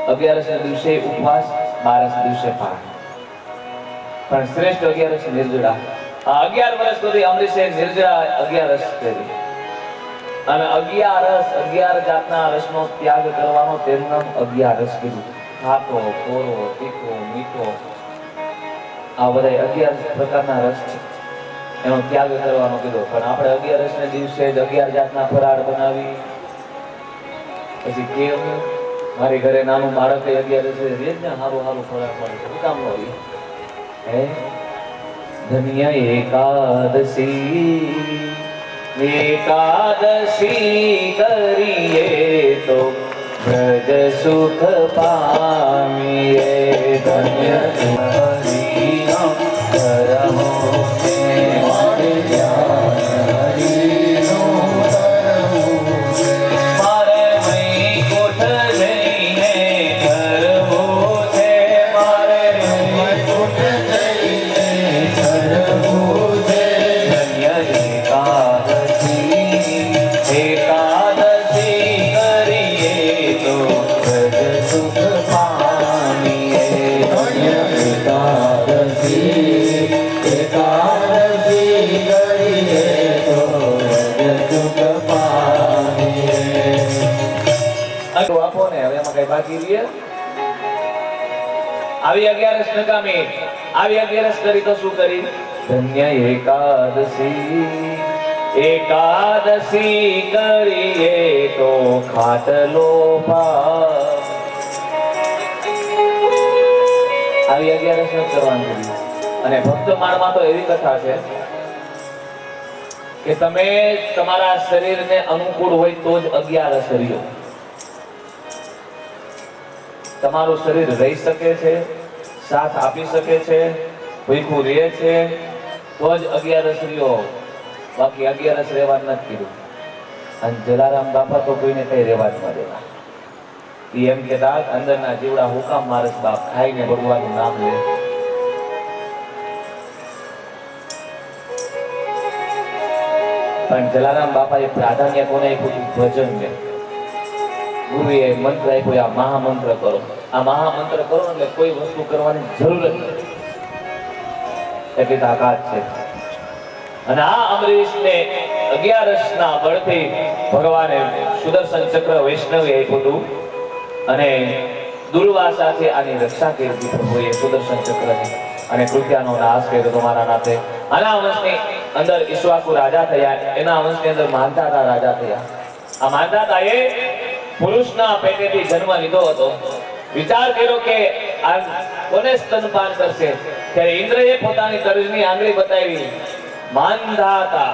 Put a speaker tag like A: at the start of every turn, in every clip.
A: 11 ના દિવસે ઉપવાસ, 12 દિવસે પારણ. પણ શ્રેષ્ઠ 11 નિર્જળા. આ 11 વર્ષ સુધી અમરીશે નિર્જળા 11 કરી. અને 11 જાતના રસનો ત્યાગ કરવાનો, તેનું નામ 11 કીધું. ખાટો, કોરો, તીખો, મીઠો, આ બધા 11 પ્રકારના રસ છે, એનો ત્યાગ કરવાનો કીધો. પણ આપણે 11 ને દિવસે જ 11 જાતના ફરાળ બનાવી, પછી કેમ મારી ઘરે નાનું બાળક 11 છે રેજ ને સારું ફરાળ મળે, શું કામ નો હોય? હે ધન્ય એકાદશી કરીએ તો વ્રજ સુખ પામીએ. ધન્ય હરિનો કરમો આવી 11 નકામી, આવી 11 કરી તો શું કરી? ધન્ય એકાદશી કરીએ તો ખાટલો પામ. આવી 11 કરવાની. અને ભક્ત માળમાં તો એવી કથા છે કે તમે તમારા શરીરને અનુકૂળ હોય તો જ 11 રહ્યો. તમારું શરીર રહી શકે છે, સાથ આપી શકે છે, ભૂખ્યું રહે છે તો જ 11 રહ્યો. બાકી 11 રહેવા નથી કીધું. અને જલારામ બાપા તો કોઈને કઈ રહેવા જ ન દેવા. એમ કેતા અંદરના જીવડા હુકામ મારસ બાપ ખાઈને ભગવાનનું નામ લે. પણ જલારામ બાપાએ પ્રાધાન્ય કોને આપ્યું? ભજન ને. ગુરુએ મંત્ર આપ્યો, આ મહામંત્ર કરો. આ મહામંત્ર કરો એટલે કોઈ વસ્તુ કરવાની જરૂર જ નથી, એટલી તાકાત છે. અને આ અમરીશને 11 ના બળથી ભગવાને સુદર્શન ચક્ર વૈષ્ણવે આપ્યું હતું. અને દુર્વાસાથી આની રક્ષા કરી હતી પ્રભુએ સુદર્શન ચક્રની. અને કૃત્યાનો નાશ કર્યો તમારા નાથે. આના વંશની અંદર ઈશ્વાકુ રાજા થયા, એના વંશની અંદર માંધાતા રાજા થયા. આ માંધાતાએ પુરુષના પેટેથી જન્મ લીધો હતો. વિચાર કર્યો કે આ કોને સ્તનપાન કરશે? ત્યારે ઇન્દ્રએ પોતાની તર્જની આંગળી બતાવી, માંધાતા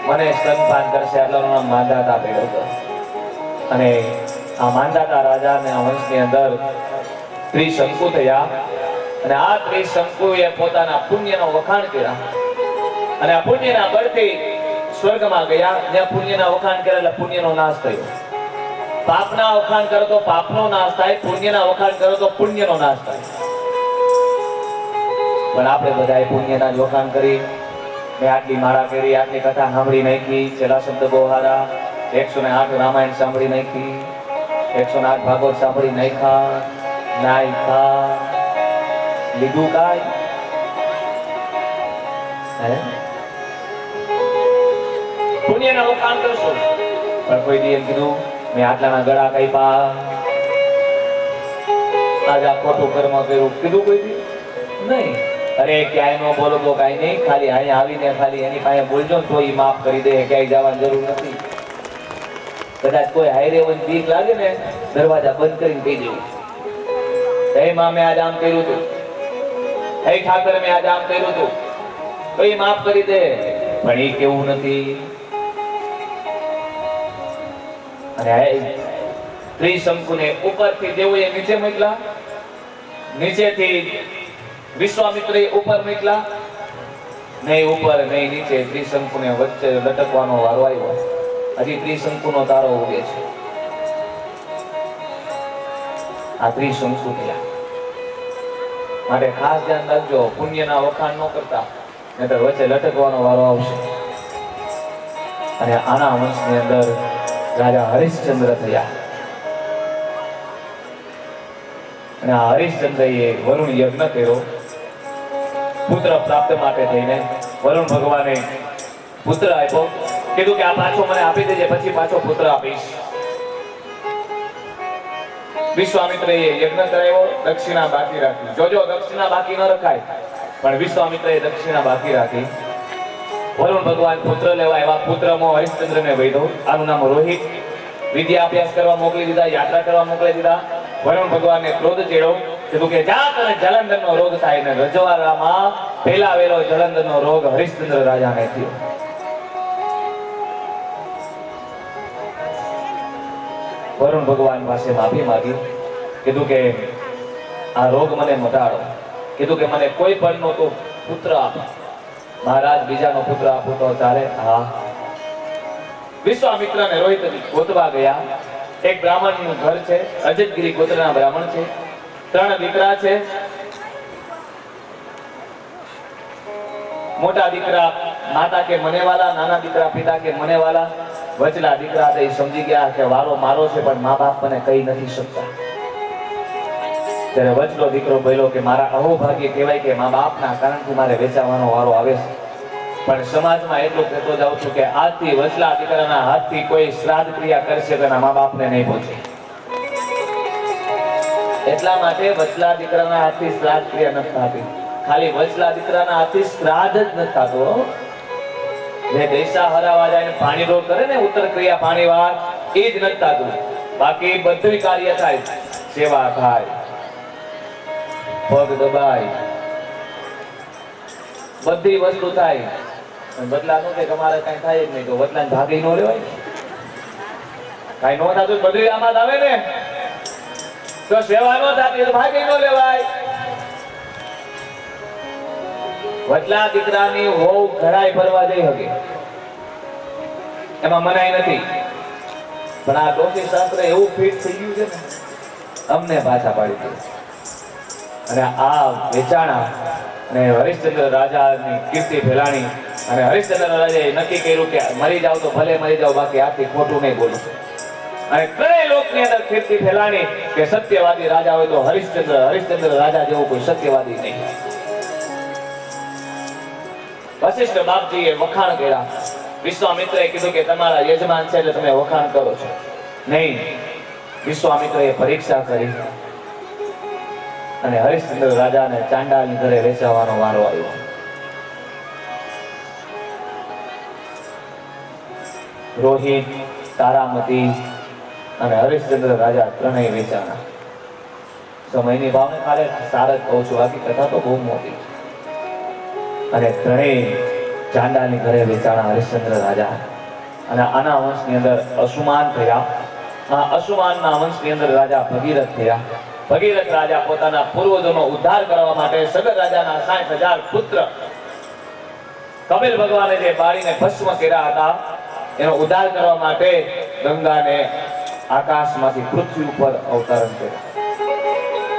A: મને સ્તનપાન કરશે, એટલાનું નામ માંધાતા પડ્યો હતો. અને આ માંધાતા રાજાના વંશની અંદર ત્રિશંકુ થયા. અને આ ત્રિશંકુએ પોતાના પુણ્યનો વખાણ કર્યા. અને આ પુણ્યના બળથી સ્વર્ગમાં ગયા. જ્યાં પુણ્યના વખાણ કર્યા એટલે પુણ્યનો નાશ થયો. પાપના વખાણ કરો તો પાપનો નાશ થાય, પુણ્યના વખાણ કરો તો પુણ્યનો નાશ થાય. પણ આપણે બધાએ પુણ્યના જ વખાણ કરી. મેં આટલી માળા કરી, આટલી કથા સાંભળી નાખી, છેલ્લા શબ્દ બહુ સારા, 108 રામાયણ સાંભળી નાખી, 108 ભાગવત સાંભળી નાખ્યા, લીધું કાય? પુણ્યના વખાણ કરશો. પણ કોઈ દી એમ કીધું મેં આટલાના ગળા કાપ્યા, આજ આ ખોટું કર્મ કર્યું, કીધું કોઈ દી? નહીં. અરે ક્યાંય નો બોલો તો કાંઈ નહીં, ખાલી અહીંયા આવીને ખાલી એની પાસે બોલજો ને તો એ માફ કરી દે, ક્યાંય જવાની જરૂર નથી. કદાચ કોઈ હાયરે હોય બીક લાગે ને, દરવાજા બંધ કરીને કહી દેવું, હે માં મેં આજ આમ કર્યું હતું, હે ઠાકર મેં આજ આમ કર્યું હતું, તો એ માફ કરી દે. પણ એ કેવું નથી. અને ત્રિશંકુને ઉપરથી જેવું એ નીચે મોકલા, નીચેથી વિશ્વામિત્રએ ઉપર મોકલા, નહીં ઉપર નહીં નીચે, ત્રિશંકુને વચ્ચે લટકવાનો વારો આવ્યો. હજી ત્રિશંકુનો તારો ઉગે છે. આ ત્રિશંકુ થયા. માટે ખાસ ધ્યાન રાખજો, પુણ્યના વખાણ ન કરતા, નહીતર વચ્ચે લટકવાનો વારો આવશે. અને આના વંશની અંદર રાજા હરિશ્ચંદ્ર થયા. અને આ હરિશ્ચંદ્રએ વરુણ યજ્ઞ કર્યો પુત્ર પ્રાપ્ત માટે થઈને. વરુણ ભગવાને પુત્ર આપ્યો, કીધું કે આ પાછો મને આપી દેજે, પછી પાછો પુત્ર આપીશ. વિશ્વામિત્રએ યજ્ઞ કરાવ્યો, દક્ષિણા બાકી રાખી. જોજો, દક્ષિણા બાકી ન રખાય, પણ વિશ્વામિત્રએ દક્ષિણા બાકી રાખી. વરુણ ભગવાન પુત્ર લેવા આવ્યા. પુત્રમાં હરિશ્ચંદ્રને વૈધો, આનું નામ રોહિત. વિદ્યા અભ્યાસ કરવા મોકલી દીધા, યાત્રા કરવા મોકલી દીધા. વરુણ ભગવાનને ક્રોધ ચડ્યો, કીધું કે જા તને જલંધરનો રોગ થાય. ને રજવાડામાં ફેલાવેલો જલંધરનો રોગ હરિશ્ચંદ્ર રાજાને થયો. વરુણ ભગવાન પાસે માફી માંગી, કીધું કે આ રોગ મને મટાડો. કીધું કે મને કોઈ પણ નો તો પુત્ર આપ. મહારાજ, બીજાનો પુત્ર આપું તો ચાલે? હા. વિશ્વામિત્રને રોહિત ગોતવા ગયા. એક બ્રાહ્મણનું ઘર છે, અજતગીરી ગોત્રના બ્રાહ્મણ છે. 3 દીકરા છે. મોટા દીકરા માતા કે મને વાલા, નાના દીકરા પિતા કે મને વાલા. વચલા દીકરા તે સમજી ગયા કે વારો મારો છે, પણ મા બાપ મને કહી નથી શકતા. ત્યારે વચલો દીકરો બોલ્યો કે મારા અહોભાગ્ય કહેવાય કે મા બાપના કારણથી મારે વેચાવાનો વારો આવે છે, પણ સમાજમાં એટલું કહેતો જાઉં છું કે આજથી વચલા દીકરાના હાથથી કોઈ શ્રાદ્ધ ક્રિયા કરશે તો એના મા બાપને નહીં પહોંચે. એટલા માટે વચલા દીકરાના હાથથી શ્રાદ્ધ ક્રિયા નથી થતી. ખાલી વચલા દીકરાના હાથથી શ્રાદ્ધ જ નથી થતો. જે દેશા હરાવા જાય પાણી રોગ કરે ને, ઉત્તર ક્રિયા પાણી વાર, એ જ નથી થતું. બાકી બધું કાર્ય થાય, સેવા થાય, પગ દબાય, બધી વસ્તુ થાય. બદલા નો કે તમારે કઈ થાય જ નહીં, તો બદલા ભાગી નો લેવાય. કઈ નો થતું બધું આમાં આવે ને, તો સેવા નો થતી તો ભાગી નો લેવાય. વચલા દીકરાની વહુ ઘડાઈ ભરવા જઈ હકે, એમાં મનાઈ નથી. પણ આ ડોશી શાસ્ત્ર એવું ફિટ થઈ ગયું છે ને, અમને પાછા પાડી દે. અને આ વેચાણા અને હરિશ્ચંદ્ર રાજાની કીર્તિ ફેલાણી. અને હરિશ્ચંદ્ર રાજાએ નક્કી કર્યું કે મરી જાવ તો ભલે મરી જાવ, બાકી આથી ખોટું નહીં બોલું. અને ત્રણેય લોકની અંદર કીર્તિ ફેલાણી કે સત્યવાદી રાજા હોય તો હરિશ્ચંદ્ર, હરિશ્ચંદ્ર રાજા જેવો કોઈ સત્યવાદી નહીં. વશિષ્ઠ બાપજીએ વખાણ કર્યા. વિશ્વામિત્રએ કીધું કે તમારા યજમાન છે એટલે તમે વખાણ કરો છો. નહીં, વિશ્વામિત્રએ પરીક્ષા કરી અને હરિશ્ચંદ્ર રાજાને ચાંડાલની ઘરે વેચાવાનો વારો આવ્યો. રોહિત, તારામતી અને હરિશ્ચંદ્ર રાજા ત્રણેય વેચાણા. સમયની ભાવને કાલે સાર જ કહું છું, બાકી કથા તો બહુ મોટી. અને ત્રણેય ચાંડાલની ઘરે વેચાણા હરિશ્ચંદ્ર રાજા. અને આના વંશની અંદર અસુમાન થયા. આ અસુમાનના વંશની અંદર રાજા ભગીરથ થયા. ભગીરથ રાજા પોતાના પૂર્વજોનો ઉદ્ધાર કરવા માટે સગર રાજાના 60,000 પુત્ર કપિલ ભગવાને જે બાળીને ભસ્મ કર્યા હતા, એનો ઉદ્ધાર કરવા માટે ગંગાને આકાશમાંથી પૃથ્વી ઉપર અવતરણ કર્યા.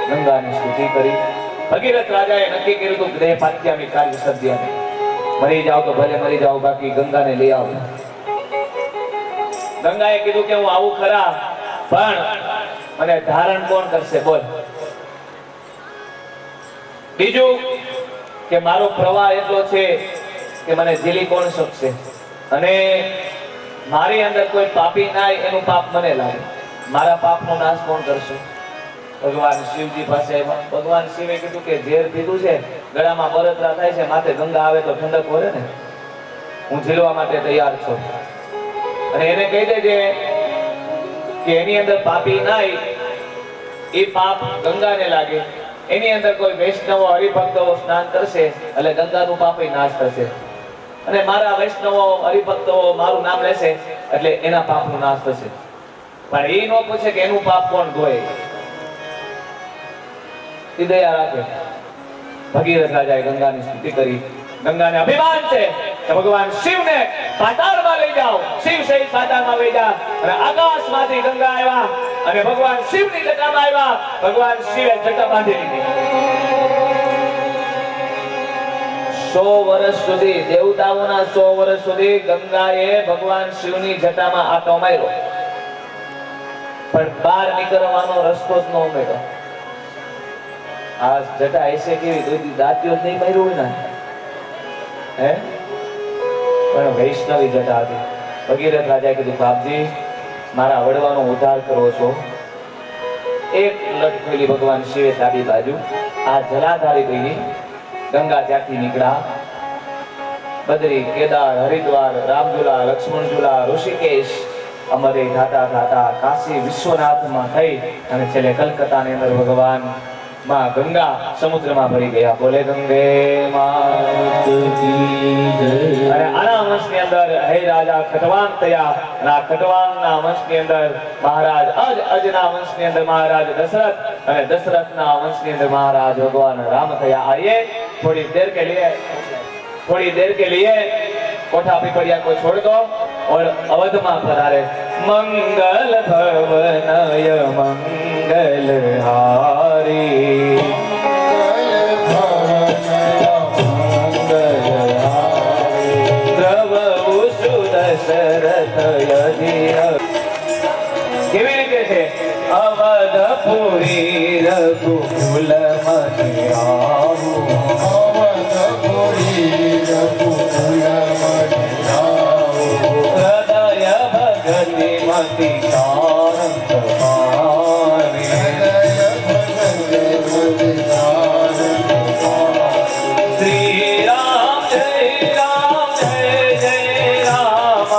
A: ગંગાની સ્તુતિ કરી. ભગીરથ રાજાએ નક્કી કર્યું હતું દેહ પાત્યામી કાર્ય સદ્યામી. મરી જાવ તો ભલે મરી જાવ, બાકી ગંગાને લઈ આવો. ગંગાએ કીધું કે હું આવું ખરા, પણ મને ધારણ કોણ કરશે? બોલ. બીજું કે મારો પ્રવાહ એટલો છે કે મને ઝીલી કોણ શકશે? અને મારી અંદર કોઈ પાપી નાય, એનું પાપ મને લાગે. મારા પાપનો નાશ કોણ કરશે? ભગવાન શિવજી પાસે. ભગવાન શિવે કીધું કે ઝેર પીધું છે, ગળામાં બળતરા થાય છે, માથે ગંગા આવે તો ઠંડક પડે ને, હું ઝીલવા માટે તૈયાર છું. અને એને કહી દેજે કે એની અંદર પાપી નાય, એ પાપ ગંગાને લાગે. એની અંદર કોઈ વૈષ્ણવો હરિભક્તો સ્નાન કરશે એટલે ગંગાનું પાપ નાશ થશે. અને મારા વૈષ્ણવો હરિભક્તો મારું નામ લેશે એટલે એના પાપનો નાશ થશે. પણ એ નો પૂછે કે એનું પાપ કોણ ધોય. દયા રાખે. ભગીરથ રાજાએ ગંગાની સ્તુતિ કરી. ગંગાને અભિમાન છે કે ભગવાન શિવને પાતાળમાં લઈ જાઓ. શિવ સહિત પાતાળમાં લઈ જા. અને આકાશમાંથી ગંગા આવ્યા અને ભગવાન શિવની જટામાં આવ્યા. ભગવાન શિવે જટા બાંધી લીધી. 100 વર્ષ સુધી, દેવતાઓના 100 વર્ષ સુધી ગંગાએ ભગવાન શિવની જટામાં આંટો માર્યો, પણ બહાર નીકળવાનો રસ્તો જ ન મળ્યો. આ જટા એસે કેવી કોઈ દાંતીઓ જ નહીં માર્યું હોય ને હે પણ વૈષ્ણવી જટા હતી. ભગીરથ રાજાએ કીધું બાપજી મારા વડવાનો ઉદ્ધાર કરવો છો. એક લટકેલી ભગવાન શિવે ડાબી બાજુ આ જલાધારી ગઈ ગંગા ત્યાંથી નીકળ્યા. બદ્રી કેદાર હરિદ્વાર રામઝુલા લક્ષ્મણઝુલા ઋષિકેશ અમરે થાતા થાતા કાશી વિશ્વનાથમાં થઈ અને છેલ્લે કલકત્તાની અંદર ભગવાન માં ગંગા સમુદ્રમાં ભરી ગયા. બોલે ગંગે માત કી જય. અને આના વંશની અંદર હે રાજા ખટવાંગ થયા અને આ ખટવાંગના વંશની અંદર મહારાજ અજના વંશની અંદર મહારાજ દશરથ અને દશરથના વંશની અંદર મહારાજ ભગવાન રામ થયા. આइए थोड़ी देर के लिए कोठा पिपरिया को छोड़ दो और अवध में पधारे. मंगल भवनय मंगल हारी प्रभु सुदशरथ यदि કેવી રીતે છે અવધપુરી રઘુકુલ મતિ આવું અવધપુરી રઘુકુલ મતિ આવું હૃદય ભગતિ મતિ કારંત પામે હૃદય ભગતિ મતિ કારંત પામે. શ્રી રામ જય રામ જય જય રામ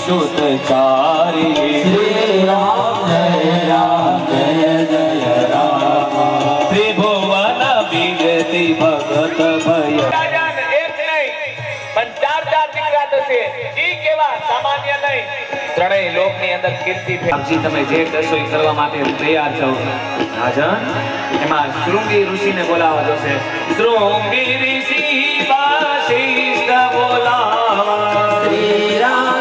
A: सुतचारी श्री राम जय जय राम त्रिभुवन विगति भगत भय. एक नहीं पण चार દીકરા થશે. ઈ કેવા સામાન્ય નહીં. ત્રણેય લોકની અંદર કીર્તિ ફેમજી તમે જે કરશો એ કરવા માટે તૈયાર છો. રાજન એમાં શૃંગી ઋષિને બોલાવવા જશે. શૃંગી ઋષિ વાસિષ્ઠ બોલાવા શ્રી રામ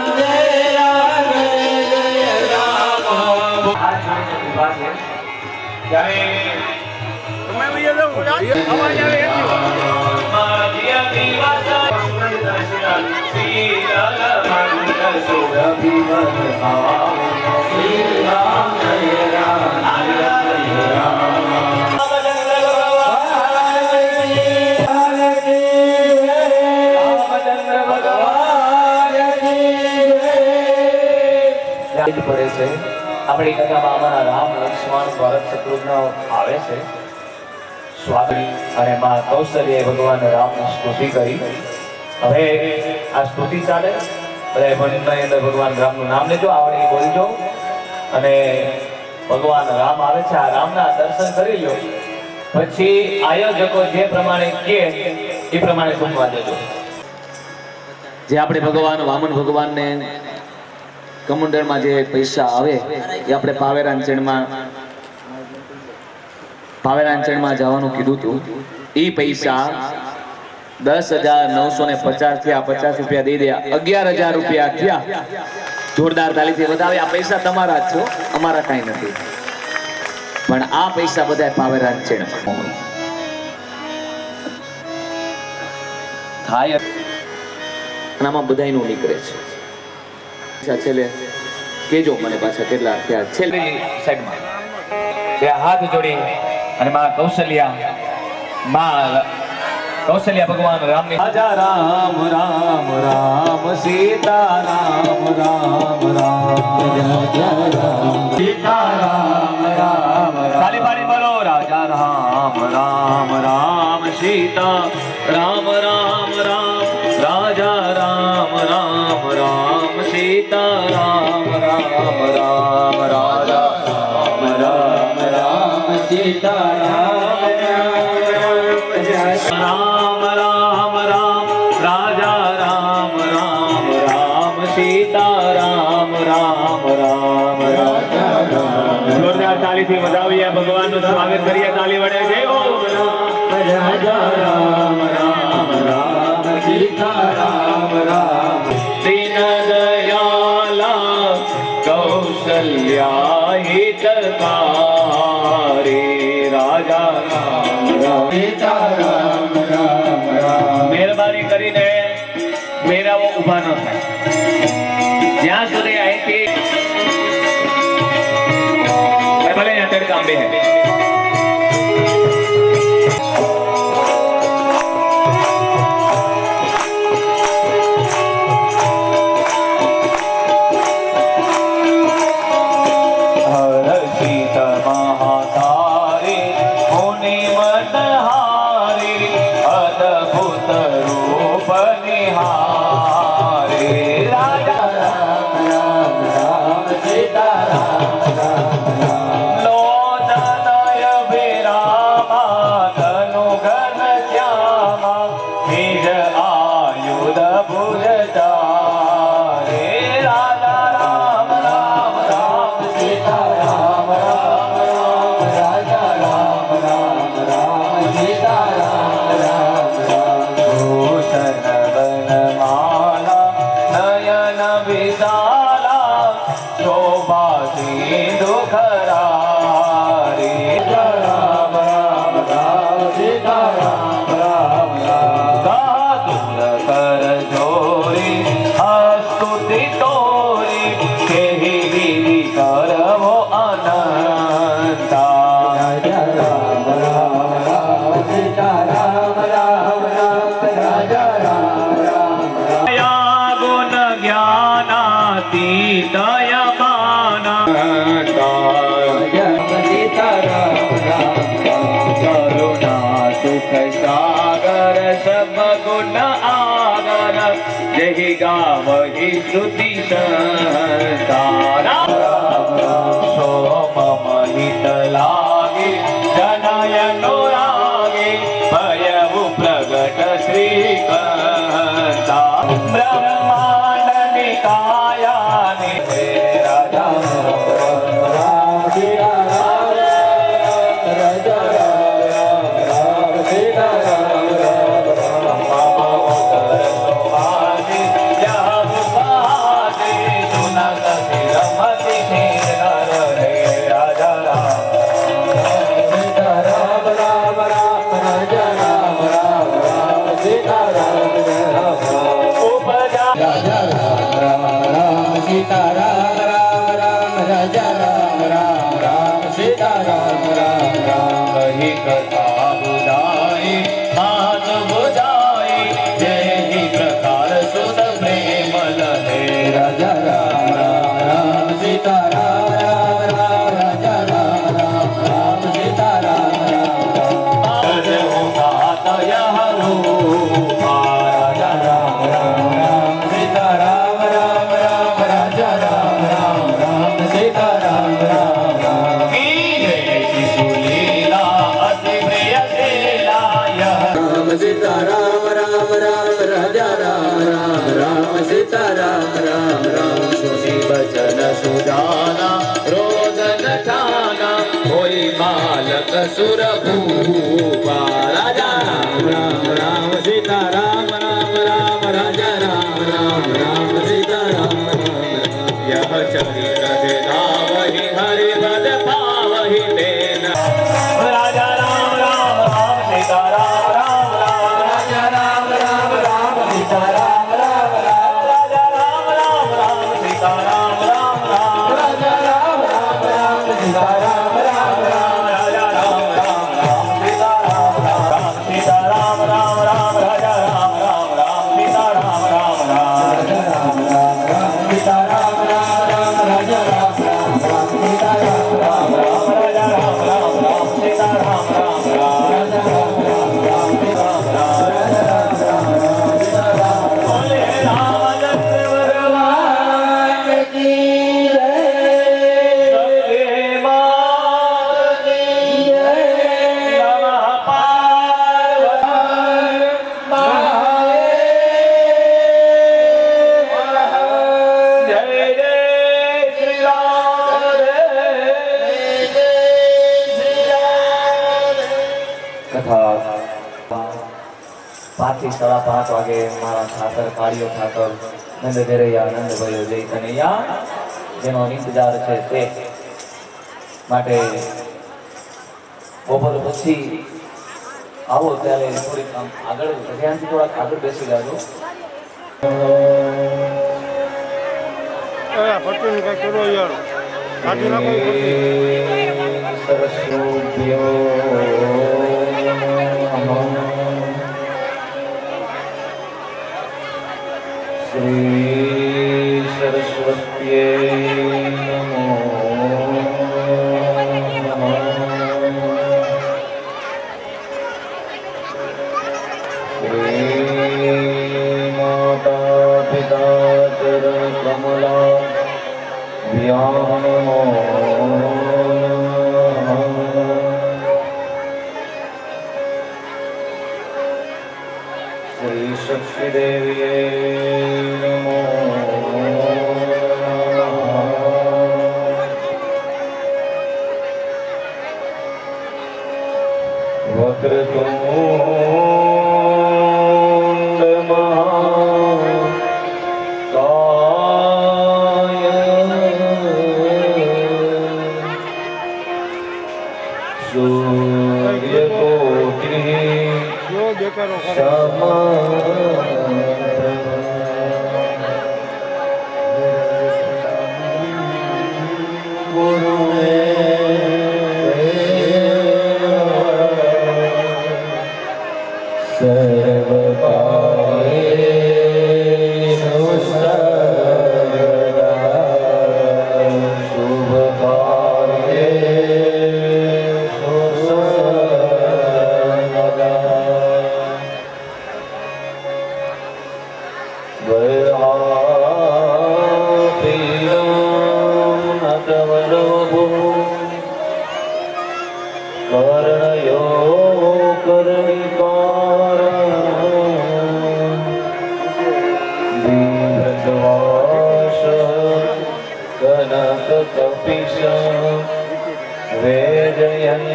A: પડે છે. આપણી કથામાં અમારા રામ લક્ષ્મણ ભરત શત્રુઘ્ન આવે છે. સ્વાગત અને માં કૌશલ્યએ ભગવાન રામની સ્તુતિ કરી. હવે આ સ્તુતિ ચાલે બધા ભજનની અંદર ભગવાન રામનું નામ લેજો, આવડે બોલજો અને ભગવાન રામ આવે છે. આ રામના દર્શન કરી લો પછી આયોજકો જે પ્રમાણે કહે એ પ્રમાણે સુનવા દેજો. જે આપણે ભગવાન વામન ભગવાનને કમંડળમાં જે પૈસા આવે એ આપણે પાવેરાંચણમાં જવાનું કીધું હતું. એ પૈસા 10,950 થયા. 50 રૂપિયા દઈ દે 11,000 રૂપિયા થયા. જોરદાર તાલીથી વધાવે. આ પૈસા તમારા જ છો, અમારા કઈ નથી. પણ આ પૈસા બધા પાવેરાંચણમાં થાય અને આમાં બધાયનું નીકળે છે. છેલ્લે કેજો મને પાછા કેટલા થયા. છેલ્લી સાઈડમાં બે હાથ જોડી અને માં કૌશલ્યા ભગવાન રામની રાજા રામ રામ રામ સીતા રામ રામ રામ રાજા રામ સીતા રામ રામ તાલી પાડી બોલો. રાજા રામ રામ રામ સીતા રામ રામ રામ રાજા રામ રામ રામ સીતા રામ રામ રામ રાજા રામ રામ રામ સીતા રામ રામ રામ રામ રાજા રામ રામ રામ સીતા રામ રામ રામ રાજા તાળીથી વધાવીએ ભગવાનનું સ્વાગત કરીએ તાળી વડે જય હો
B: રાજા રામ રામ રામ સીતા રામ રામ
A: દીન દયાલા કૌશલ્યા હિતકારી રાજા રામ રામ
B: સીતા રામ રામ રામ
A: મહેરબાની કરીને મેરાઓ ઊભા ન થાય જ્યાં સુધી અહીંથી ભલે ત્યાં તડકા બે जहि गावहि श्रुति संतारा सोम महित लागे जनयनो रागे भयउ प्रगट श्रीकांता ब्रह्मांड निकाया निधे राजा राम सीता राम राजा राम राम सीता राम सीता राम राम राम राजा राम राम राम सीता राम राम राम वही कथा बुझाई हाथ बुझाई जय प्रकार सुत प्रेम लहे राजा राम राम राम सीता राम राम राम राजा राम राम राम सीता राम राम राम रूप राजा राम राम राम सीता राम राम राम राजा राम राम राम सीता राम राम राम लीला अति प्रिय राम सीता राम राम राम राजा राम राम राम सीता राम राम राम सुनी बचन सुजाना रोदन ठाना होई बालक सुर भूपा राजा राम राम राम सीता राम राम राम राजा राम राम राम सीता राम राम यह चरित्र वही हरि पद पावहि तेन राजा राम राम राम सीता राम राम राम राजा राम राम राम सीता राम राम राम राजा राम राम राम सीता राम राम राम राजा राम राम राम सीता राम राम राम राजा राम राम राम सीता राम राम सीता राम राम राम राजा राम राम राम सीता राम राम राम राजा राम राम राम सीता राम राम राम राजा राम राम राम सीता राम राम राम राजा राम राम राम सीता राम राम राम राजा राम राम राम सीता राम राम राजा राम राम राम सीता राम बोले रामचंद्र भगवान की जय सत्य मात की जय नमः पार्वती महादेव जय जय श्री राम जय जय 5 થી 5:30 વાગે મારા ઠાકર કાળિયો ઠાકર નંદ ઘરૈયા નંદ ભયો જય કનૈયા જેનો ઇંતજાર છે તે માટે બપોર પછી આવો ત્યારે થોડીક આમ આગળ ધ્યાનથી થોડાક આગળ બેસી જાજો.
C: પટ્ટીનું કંઈક કરો યાર કાઢી નાખો એ પટ્ટી.
A: સરસ્વત્યો શ્રી સરસ્વત્યે નમો શ્રી માતા પિતા ચરણ કમલા વ્યામો શ્રી શક્તિ દેવીએ નમો વક્રતુંડ મહાકાય સૂર્યકોટિ
C: જો દેખાડો ખરો.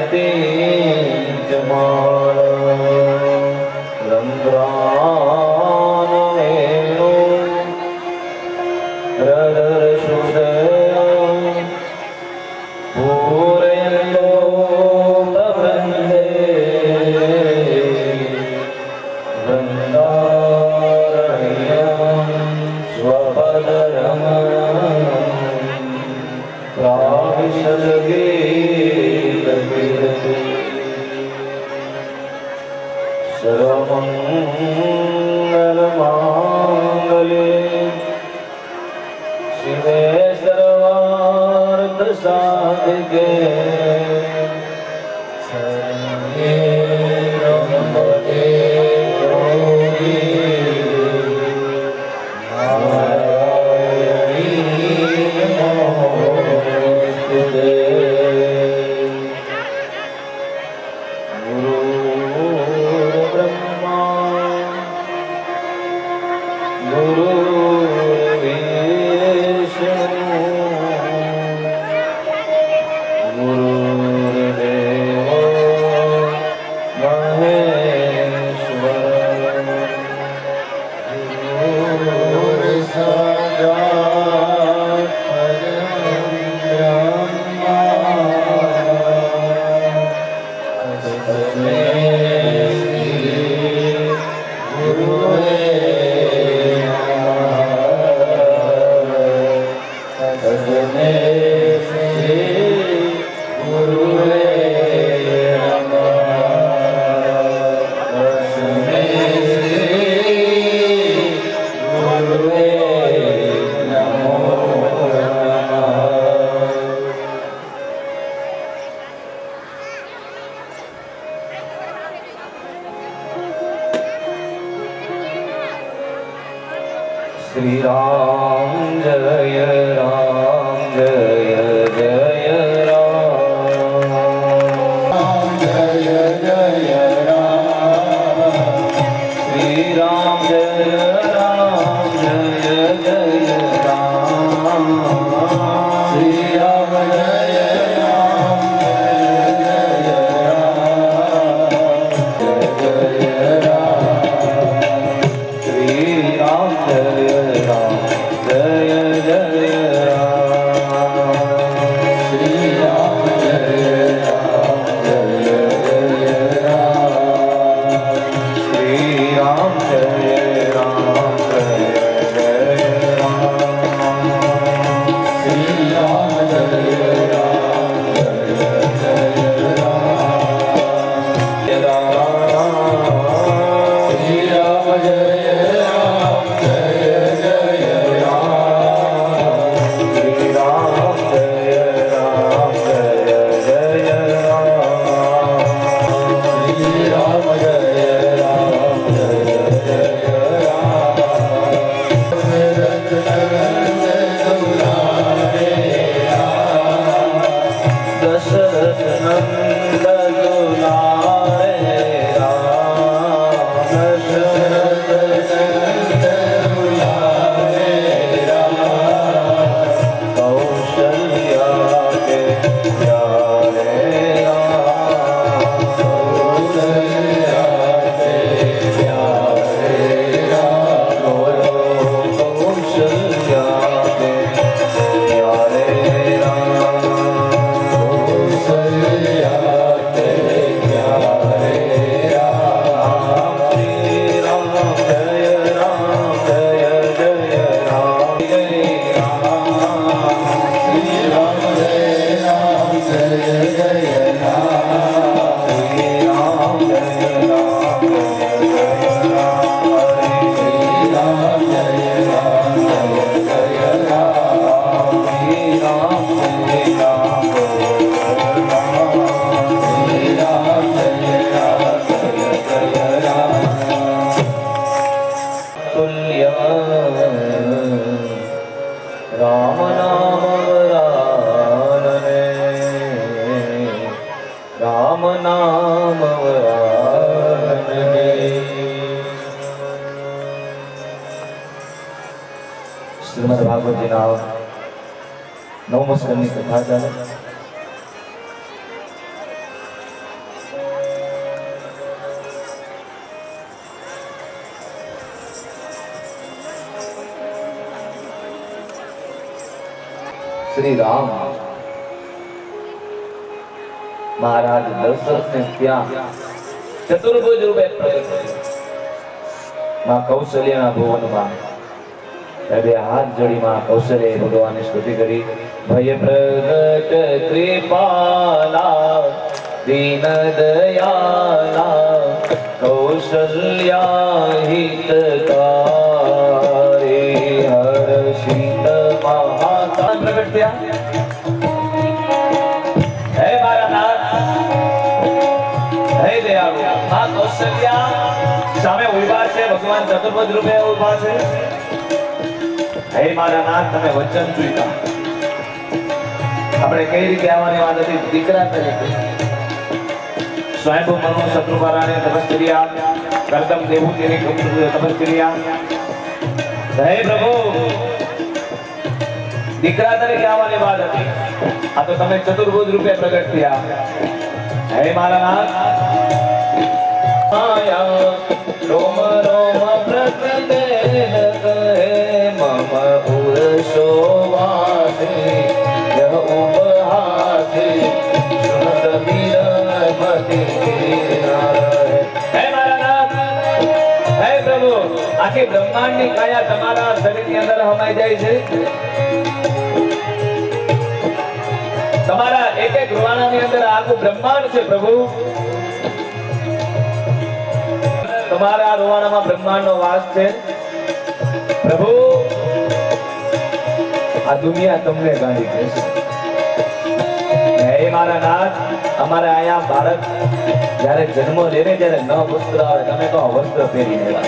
C: વેદયંતી જમાળ રંદ્રાનવેણુ હૃદરસુદય પૂરયન્તો પ્રબંધે વૃંદારણ્યં સ્વપદરમ સર્વમંગલમાંગલ્યે શિવે સર્વાર્થ સાધિકે શરણ્યે ત્ર્યંબકે ગૌરી નારાયણી નમોસ્તુતે. श्री राम जय राम जय जय राम जय जय राम श्री राम जय राम जय जय राम श्री राम जय राम जय जय राम
A: રામ નામ વરાનને રામ નામ વરાનને શ્રીમદ ભાગવતજીના નવમા સ્કંદની કથા ચાલે શ્રી રામ મહારાજ દશરથને ત્યાં ચતુર્ભુજ રૂપે પ્રગટ થયા માં કૌશલ્યના ભુવનમાં બે હાથ જોડી માં કૌશલ્ય ભગવાનની સ્તુતિ કરી ભય પ્રગટ કૃપાલા દીન દયાલા કૌશલ્યા હિતકારી હર્ષિત મહાતા પ્રગટ થયા હે મારા નાથ હે દયાળુ માં કૌશલ્યા સામે ઉભા છે ભગવાન ચતુર્ભુજ રૂપે ઉભા છે હે મારા નાથ તમે વચન ચૂક્યા આપણે કઈ રીતે આવવાની વાત હતી દીકરા તરીકે સ્વયંભૂ મનુ શત્રુપારાને તપસ્યા કરદમ દેવૂતિની તપસ્યા હે પ્રભુ દીકરા તરીકે આવવાની વાત હતી આ તો તમે ચતુર્ભુજ રૂપે પ્રગટ થયા હે મારા નાથ આયા રોમ રોમ પ્રગટે હે મમ પુરુષો વાસે યહ ઉપહાસે સુનત વિરમતિ હે મારા નાથ હે પ્રભુ આખી બ્રહ્માંડની કાયા તમારા શરીરની અંદર હમાઈ જાય છે તમારા એક એક રૂવાણાની અંદર આખું બ્રહ્માંડ છે પ્રભુ તમારા રૂવાણામાં બ્રહ્માંડનો વાસ છે પ્રભુ આ દુનિયા તમને ગાંડી કહેશે હે મારા નાથ અમારે અહીંયા બાળક જ્યારે જન્મ લે ને ત્યારે ન વસ્ત્ર આવે તમે તો વસ્ત્ર પહેરી લેવા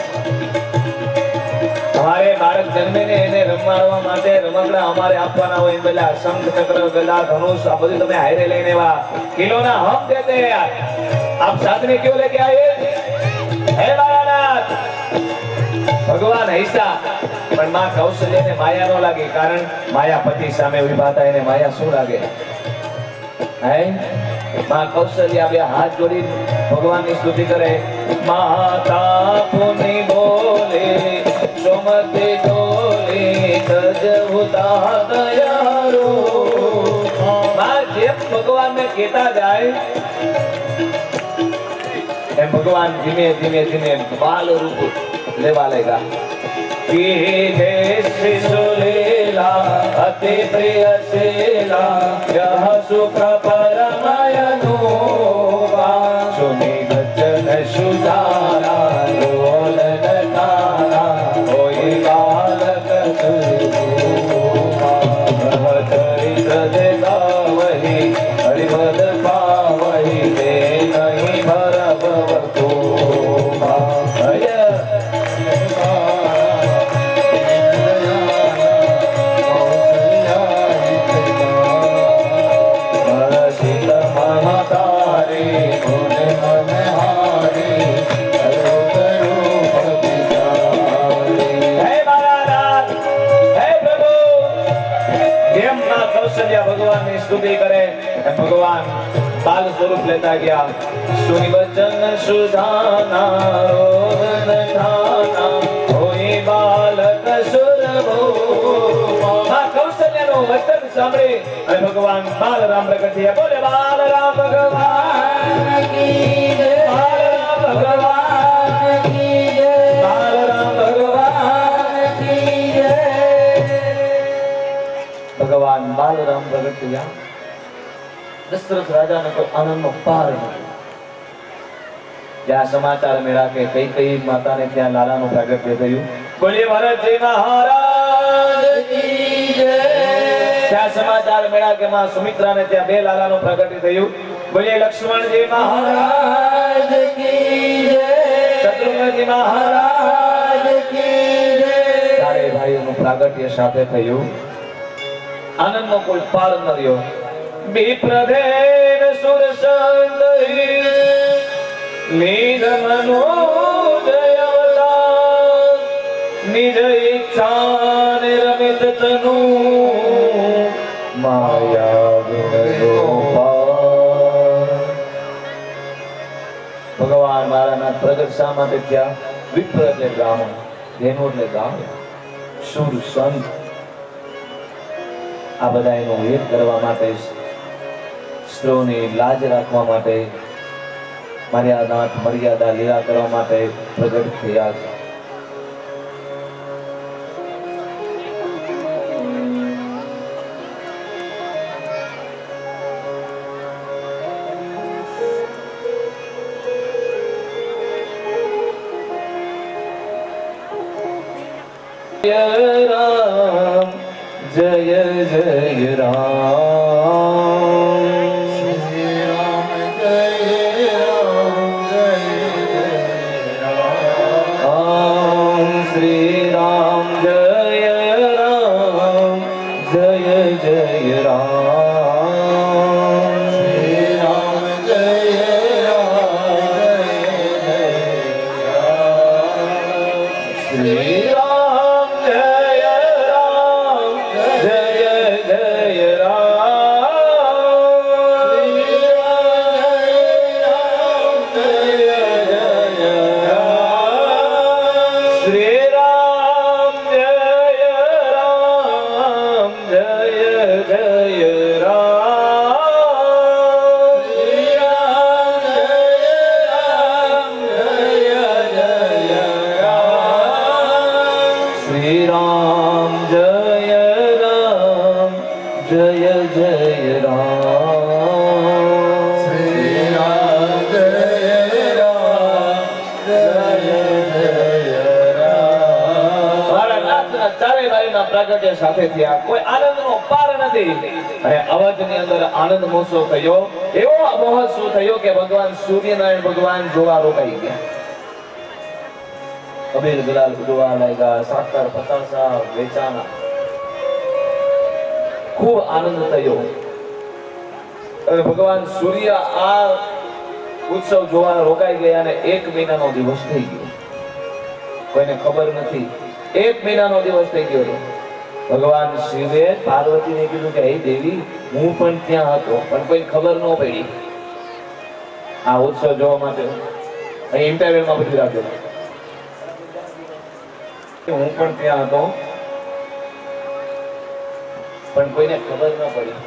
A: તમારે બાળક જન્મે ને એને રમાડવા માટે રમકડા અમારે આપવાના હોય પેલા શંખ ચક્ર ગદા ધનુષ આ બધું તમે હારે લઈને એવા કિલોના હમ દેતે યાર આપ साथ में क्यों लेके आए हे मायानाथ भगवान ऐसा પણ માં કૌશલ્યને માયા નો લાગે કારણ માયાપતિ સામે ઉભા હતા એને માયા શું લાગે હે માં કૌશલ્ય બે હાથ જોડી ભગવાનની સ્તુતિ કરે માતા પુની બોલે સોમતે ડોલે તજહુતા દયારો માં જેમ ભગવાનને કહેતા જાય એમ ભગવાન ધીમે ધીમે ધીમે બાલ રૂપ લેવા લાગ્યા કે સુલેલા અતિ પ્રિય શેલા યહ સુખ પરમયનો સુની વચન સુધારા લોલન તારા હોય બાલક સુચરિત દેગાવહી હરિમદ પાવહી તે નહીં ભરભવતો ભગવાનની સ્તુતિ કરે ભગવાન બાલ સ્વરૂપ લેતા ગયા સુની વચન સુધાના રોદન ઠાના હોય બાલક સુરભો માં કૌશલ્યનું વચન સાંભળી અને ભગવાન બાલ રામ પ્રગટ થયા બોલે બાલ રામ ભગવાન કી જય બાલ રામ ભગવાન કી જય બાલ રામ ભગવાન કી જય ભગવાન બાલરામ પ્રગટ થયા દશરથ રાજાને તો આનંદનો પાર નથી જ્યાં સમાચાર મેળા કે કઈ કઈ માતાને ત્યાં લાલાનું પ્રાગટ્ય થયું બોલે ભરતજી મહારાજ કી જય ત્યાં સમાચાર મેળા કે માં સુમિત્રાને ત્યાં બે લાલાનું પ્રાગટ્ય થયું બોલે લક્ષ્મણજી મહારાજ કી જય શત્રુઘ્નજી મહારાજ કી જય ચારે ભાઈઓનું પ્રાગટ્ય સાથે થયું આનંદનો કોઈ પાર ન રહ્યો. વિપ્રધેન સુર સંતહી નિજ મનોજયવતા નિજ ઈચ્છા નિરમિત તનુ માયા ગુણ ગોપાલ. ભગવાન મારાના પ્રગટ શા માટે થયા? વિપ્ર એટલે બ્રાહ્મણ, ધેનુ એટલે ગામ, સુર સંત આ બધા એનો હેત કરવા માટે, સ્ત્રીઓની લાજ રાખવા માટે, મર્યાદા લીલા કરવા માટે પ્રગટ થયા છે. જય રામ જય જય રામ
B: શ્રી રામ જય રામ જય રામ
A: શ્રી રામ જય રામ જય જય રામ
B: શ્રી રામ જય રામ
A: શ્રી રામ જય રામ જય જય રામ શ્રી રામ જય રામ જય જય રામ શ્રી રામ જય રામ જય જય રામ
B: શ્રી રામ જય રામ જય જય રામ.
A: મારા નાથના ચારેય બાજુના પ્રાગટ્ય સાથે થયા. કોઈ આનંદનો પાર નથી. અને અવધની અંદર આનંદ મહોત્સવ થયો. એવો મહોત્સવ થયો કે ભગવાન સૂર્યનારાયણ ભગવાન જોવા રોકાઈ ગયા. અબીર ગુલાલ ઉડવા લાગ્યા, સાકર પતાસા વેચાણા, ખૂબ આનંદ થયો. અને ભગવાન સૂર્ય આ ઉત્સવ જોવા રોકાઈ ગયા અને 1 મહિનાનો દિવસ થઈ ગયો. કોઈને ખબર નથી. 1 મહિનાનો દિવસ થઈ ગયો. ભગવાન શિવે પાર્વતીને કીધું કે હે દેવી, હું પણ ત્યાં હતો, પણ કોઈ ખબર ન પડી આ ઉત્સવ જોવા માટે. અહીં ઇન્ટરવ્યુમાં બધું રાખજો. હું પણ ત્યાં હતો, પણ કોઈને ખબર ન પડી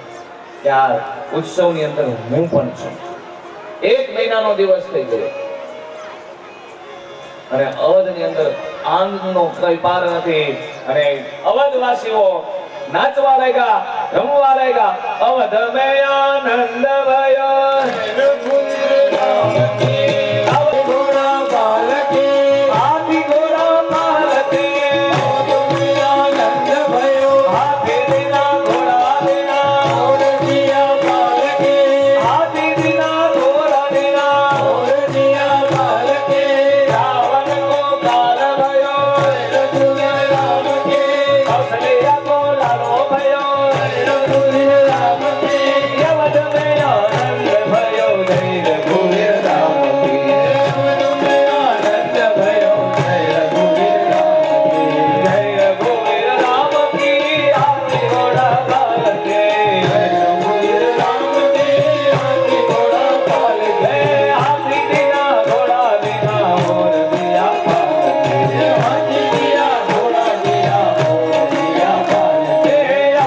A: કે આ ઉત્સવની અંદર હું પણ છું. 1 મહિનાનો દિવસ થઈ ગયો અને અવધની અંદર આનંદનો કોઈ પાર નથી. અને અવધવાસીઓ નાચવા લાગ્યા, રમવા લાગ્યા. અવધ મે આનંદ ભયો
B: ઘોડા બાલકી
A: હાથી ઘોડા પાલકી
B: આનંદ ભયો
A: હાથી વિના ઘોડા વિના
B: ઓરડિયા બાલકી
A: હાથી વિના ઘોડા વિના
B: ઓરડિયા બાલકી
A: રાવણ કો કાલ ભયો
B: રઘુવીર રામ કે
A: કૌશલ્યા કો લાલો ભયો
B: રઘુવીર રામ કે
A: અવધ મે આનંદ ભયો જય રઘુવીર રામ કી
B: આનંદ ભયો જય રઘુવીર રામ કે
A: જય રઘુવીર રામ કી હાથી ઘોડા પાલકી
B: રઘુવીર રામ કે હાથી ઘોડા પાલકી
A: હાથી વિના ઘોડા વિના મોર દિયા પાલકી
B: હાથી દિયા ઘોડા દિયા ઓરડિયા બાલકી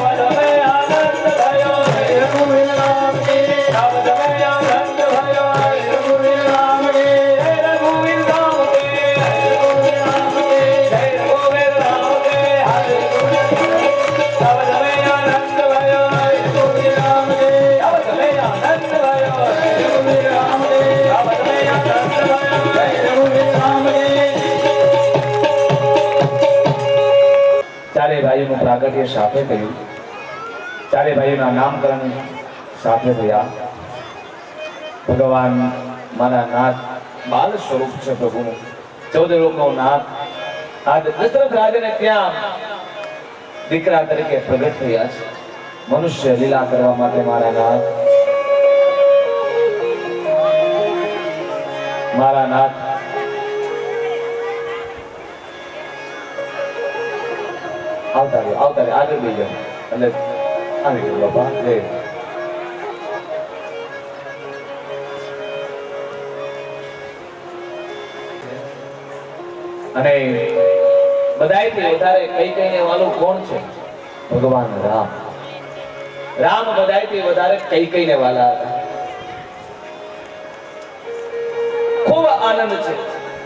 A: અવધ મે આનંદ ભયો
B: રઘુવીર રામ કે
A: અવધ મે આનંદ ભયો
B: રઘુવીર રામ કે
A: જય રઘુવીર રામ કી
B: રઘુવીર રામ કે
A: જય રઘુવીર રામ કી અવધ મે આનંદ ભયો
B: રઘુવીર રામ કે
A: અવધ મે આનંદ ભયો
B: રઘુવીર રામ કે
A: અવધ મે આનંદ ભયો
B: રઘુવીર રામ કે
A: ચારે ભાઈઓનું પ્રાગટ્ય સાથે થયું. ચારે ભાઈઓના નામકરણ સાથે થયા. ભગવાન મારા નાથ બાલ સ્વરૂપ છે પ્રભુનું, 14 લોકનો નાથ. આ દશરથ રાજાને ત્યાં દીકરા તરીકે પ્રગટ થયા છે. મનુષ્ય લીલા કરવા માટે મારા નાથ આવતા રહ્યો આગળ લઈ જાઓ એટલે આવી ગયો બાપા જય. અને બધાયથી વધારે કૈકેયીને વાલું કોણ છે? ભગવાન રામ. રામ બધાયથી વધારે કૈકેયીને વાલા હતા. ખૂબ આનંદ છે.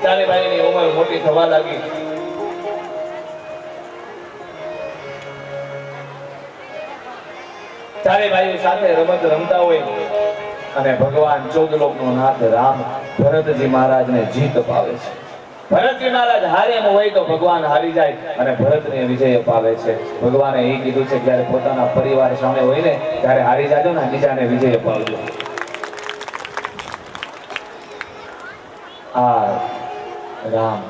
A: ચારે ભાઈની ઉંમર મોટી થવા લાગી. ચારે ભાઈઓ સાથે રમત રમતા હોય અને ભગવાન 14 લોકનો નાથ રામ ભરતજી મહારાજને જીત અપાવે છે. ભરતજી મહારાજ હારે એમ હોય તો ભગવાન હારી જાય અને ભરતને વિજય અપાવે છે. ભગવાને એ કીધું છે જ્યારે પોતાના પરિવાર સામે હોય ને ત્યારે હારી જાજો ને બીજાને વિજય અપાવજો. આ રામ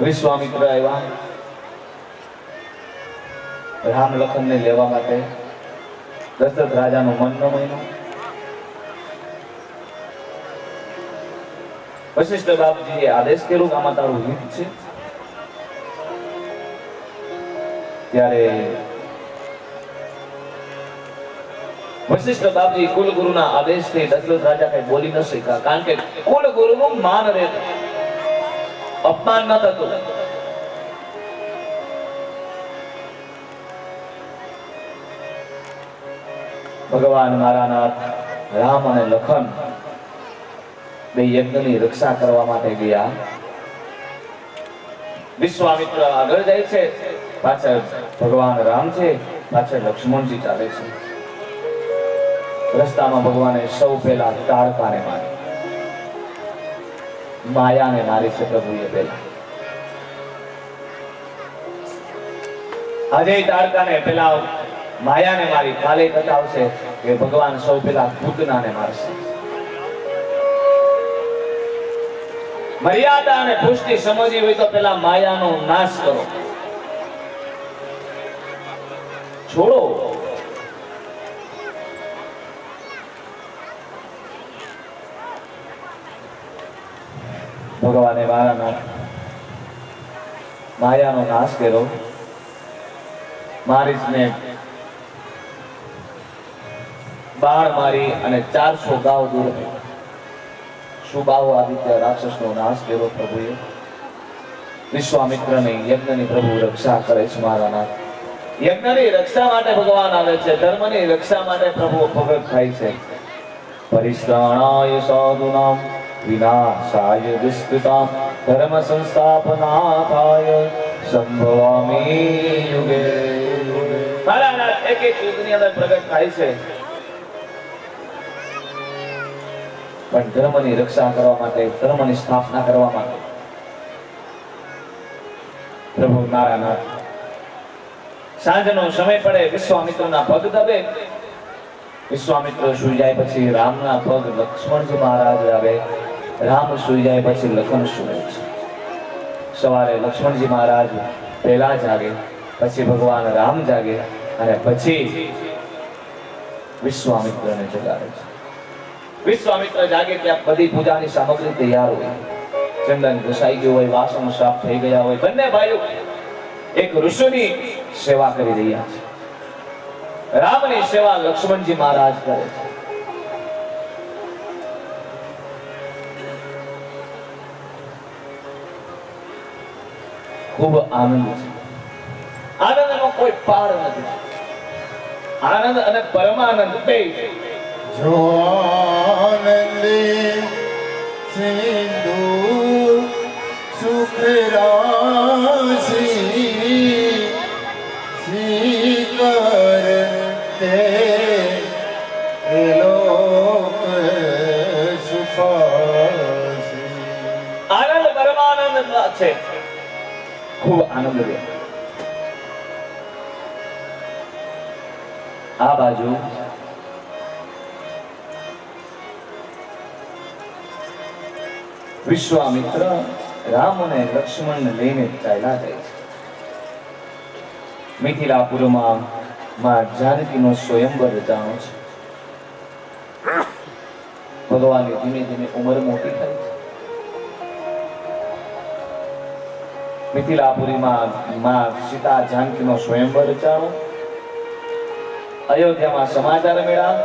A: વિશ્વામિત્ર આવ્યા રામ લખનને લેવા માટે. દશરથ રાજાનું મન ન માન્યું. વશિષ્ઠ બાપજીએ આદેશ કર્યો કે આમાં તારું હિત છે. ત્યારે વશિષ્ઠ બાપજી કુલગુરુના આદેશથી દશરથ રાજા કઈ બોલી ન શક્યા, કારણ કે કુલગુરુનું માન રહેતું, અપમાન ન થતું. ભગવાન મારા નાથ રામ અને લખન બે યજ્ઞની રક્ષા કરવા માટે ગયા. વિશ્વામિત્ર આગળ જાય છે, પાછળ ભગવાન રામ છે, પાછળ લક્ષ્મણજી ચાલે છે. રસ્તામાં ભગવાને સૌ પહેલા તાડકાને મારી, માયાને મારી છે પ્રભુએ પહેલા. આજે તાડકાને પહેલા માયાને મારી. કાલે કથા આવશે કે ભગવાન સૌ પહેલા પૂતનાને મારશે. મર્યાદા અને પુષ્ટિ સમજવી હોય તો પેલા માયાનો નાશ કરો, છોડો. ભગવાને માયાનો નાશ કર્યો. મારીશને બાણ મારી અને 400 ગાવ દૂર થઈ. શુભાવો આદિત્ય રાક્ષસનો નાશ કર્યો પ્રભુએ. વિશ્વામિત્રની યજ્ઞની પ્રભુ રક્ષા કરે છે મારા નાથ. યજ્ઞની રક્ષા માટે ભગવાન આવે છે, ધર્મની રક્ષા માટે પ્રભુ પ્રગટ થાય છે. પરિશ્રણાય સાધુનામ વિનાશાય દુષ્કૃતામ ધર્મ સંસ્થાપનાથાય સંભવામિ યુગે. મારા નાથ એક એક યુગની અંદર પ્રગટ થાય છે, પણ ધર્મની રક્ષા કરવા માટે, ધર્મની સ્થાપના કરવા માટે. પ્રભુ મારા નાથ સાંજનો સમય પડે, વિશ્વામિત્રના પગ દબે. વિશ્વામિત્ર સુઈ જાય પછી રામના પગ લક્ષ્મણજી મહારાજ આવે. રામ સુઈ જાય પછી લખન સુવે છે. સવારે લક્ષ્મણજી મહારાજ પહેલા જાગે, પછી ભગવાન રામ જાગે અને પછી વિશ્વામિત્રને જગાડે છે. વિશ્વામિત્ર જાગે ત્યાં બધી પૂજાની સામગ્રી તૈયાર હોય. ચંદન ઘસાઈ ગયું હોય, વાસણ સાફ થઈ ગયા હોય. બંને ભાઈઓ એક ઋષિની સેવા કરી રહ્યા છે. રામની સેવા લક્ષ્મણજી મહારાજ કરે છે. ખૂબ આનંદ છે. આનંદનો કોઈ પાર નથી. આનંદ અને પરમાનંદ બે
C: જો આનંદી સિંધુ સુખ રાશી શીકર તે લોક સુફાસી.
A: આનંદ પરમાનંદ છે. ખૂબ આનંદ લે. આ બાજુ વિશ્વામિત્ર રામ અને લક્ષ્મણને લઈને ચાલ્યા જાય છે. મિથિલાપુરમાં માં જાનકીનો સ્વયંવર રચાણો છે. ભગવાનની ધીમે ધીમે ઉંમર મોટી થાય છે. મિથિલાપુરીમાં માં સીતા જાનકીનો સ્વયંવર રચાણો. અયોધ્યામાં સમાચાર મળ્યા.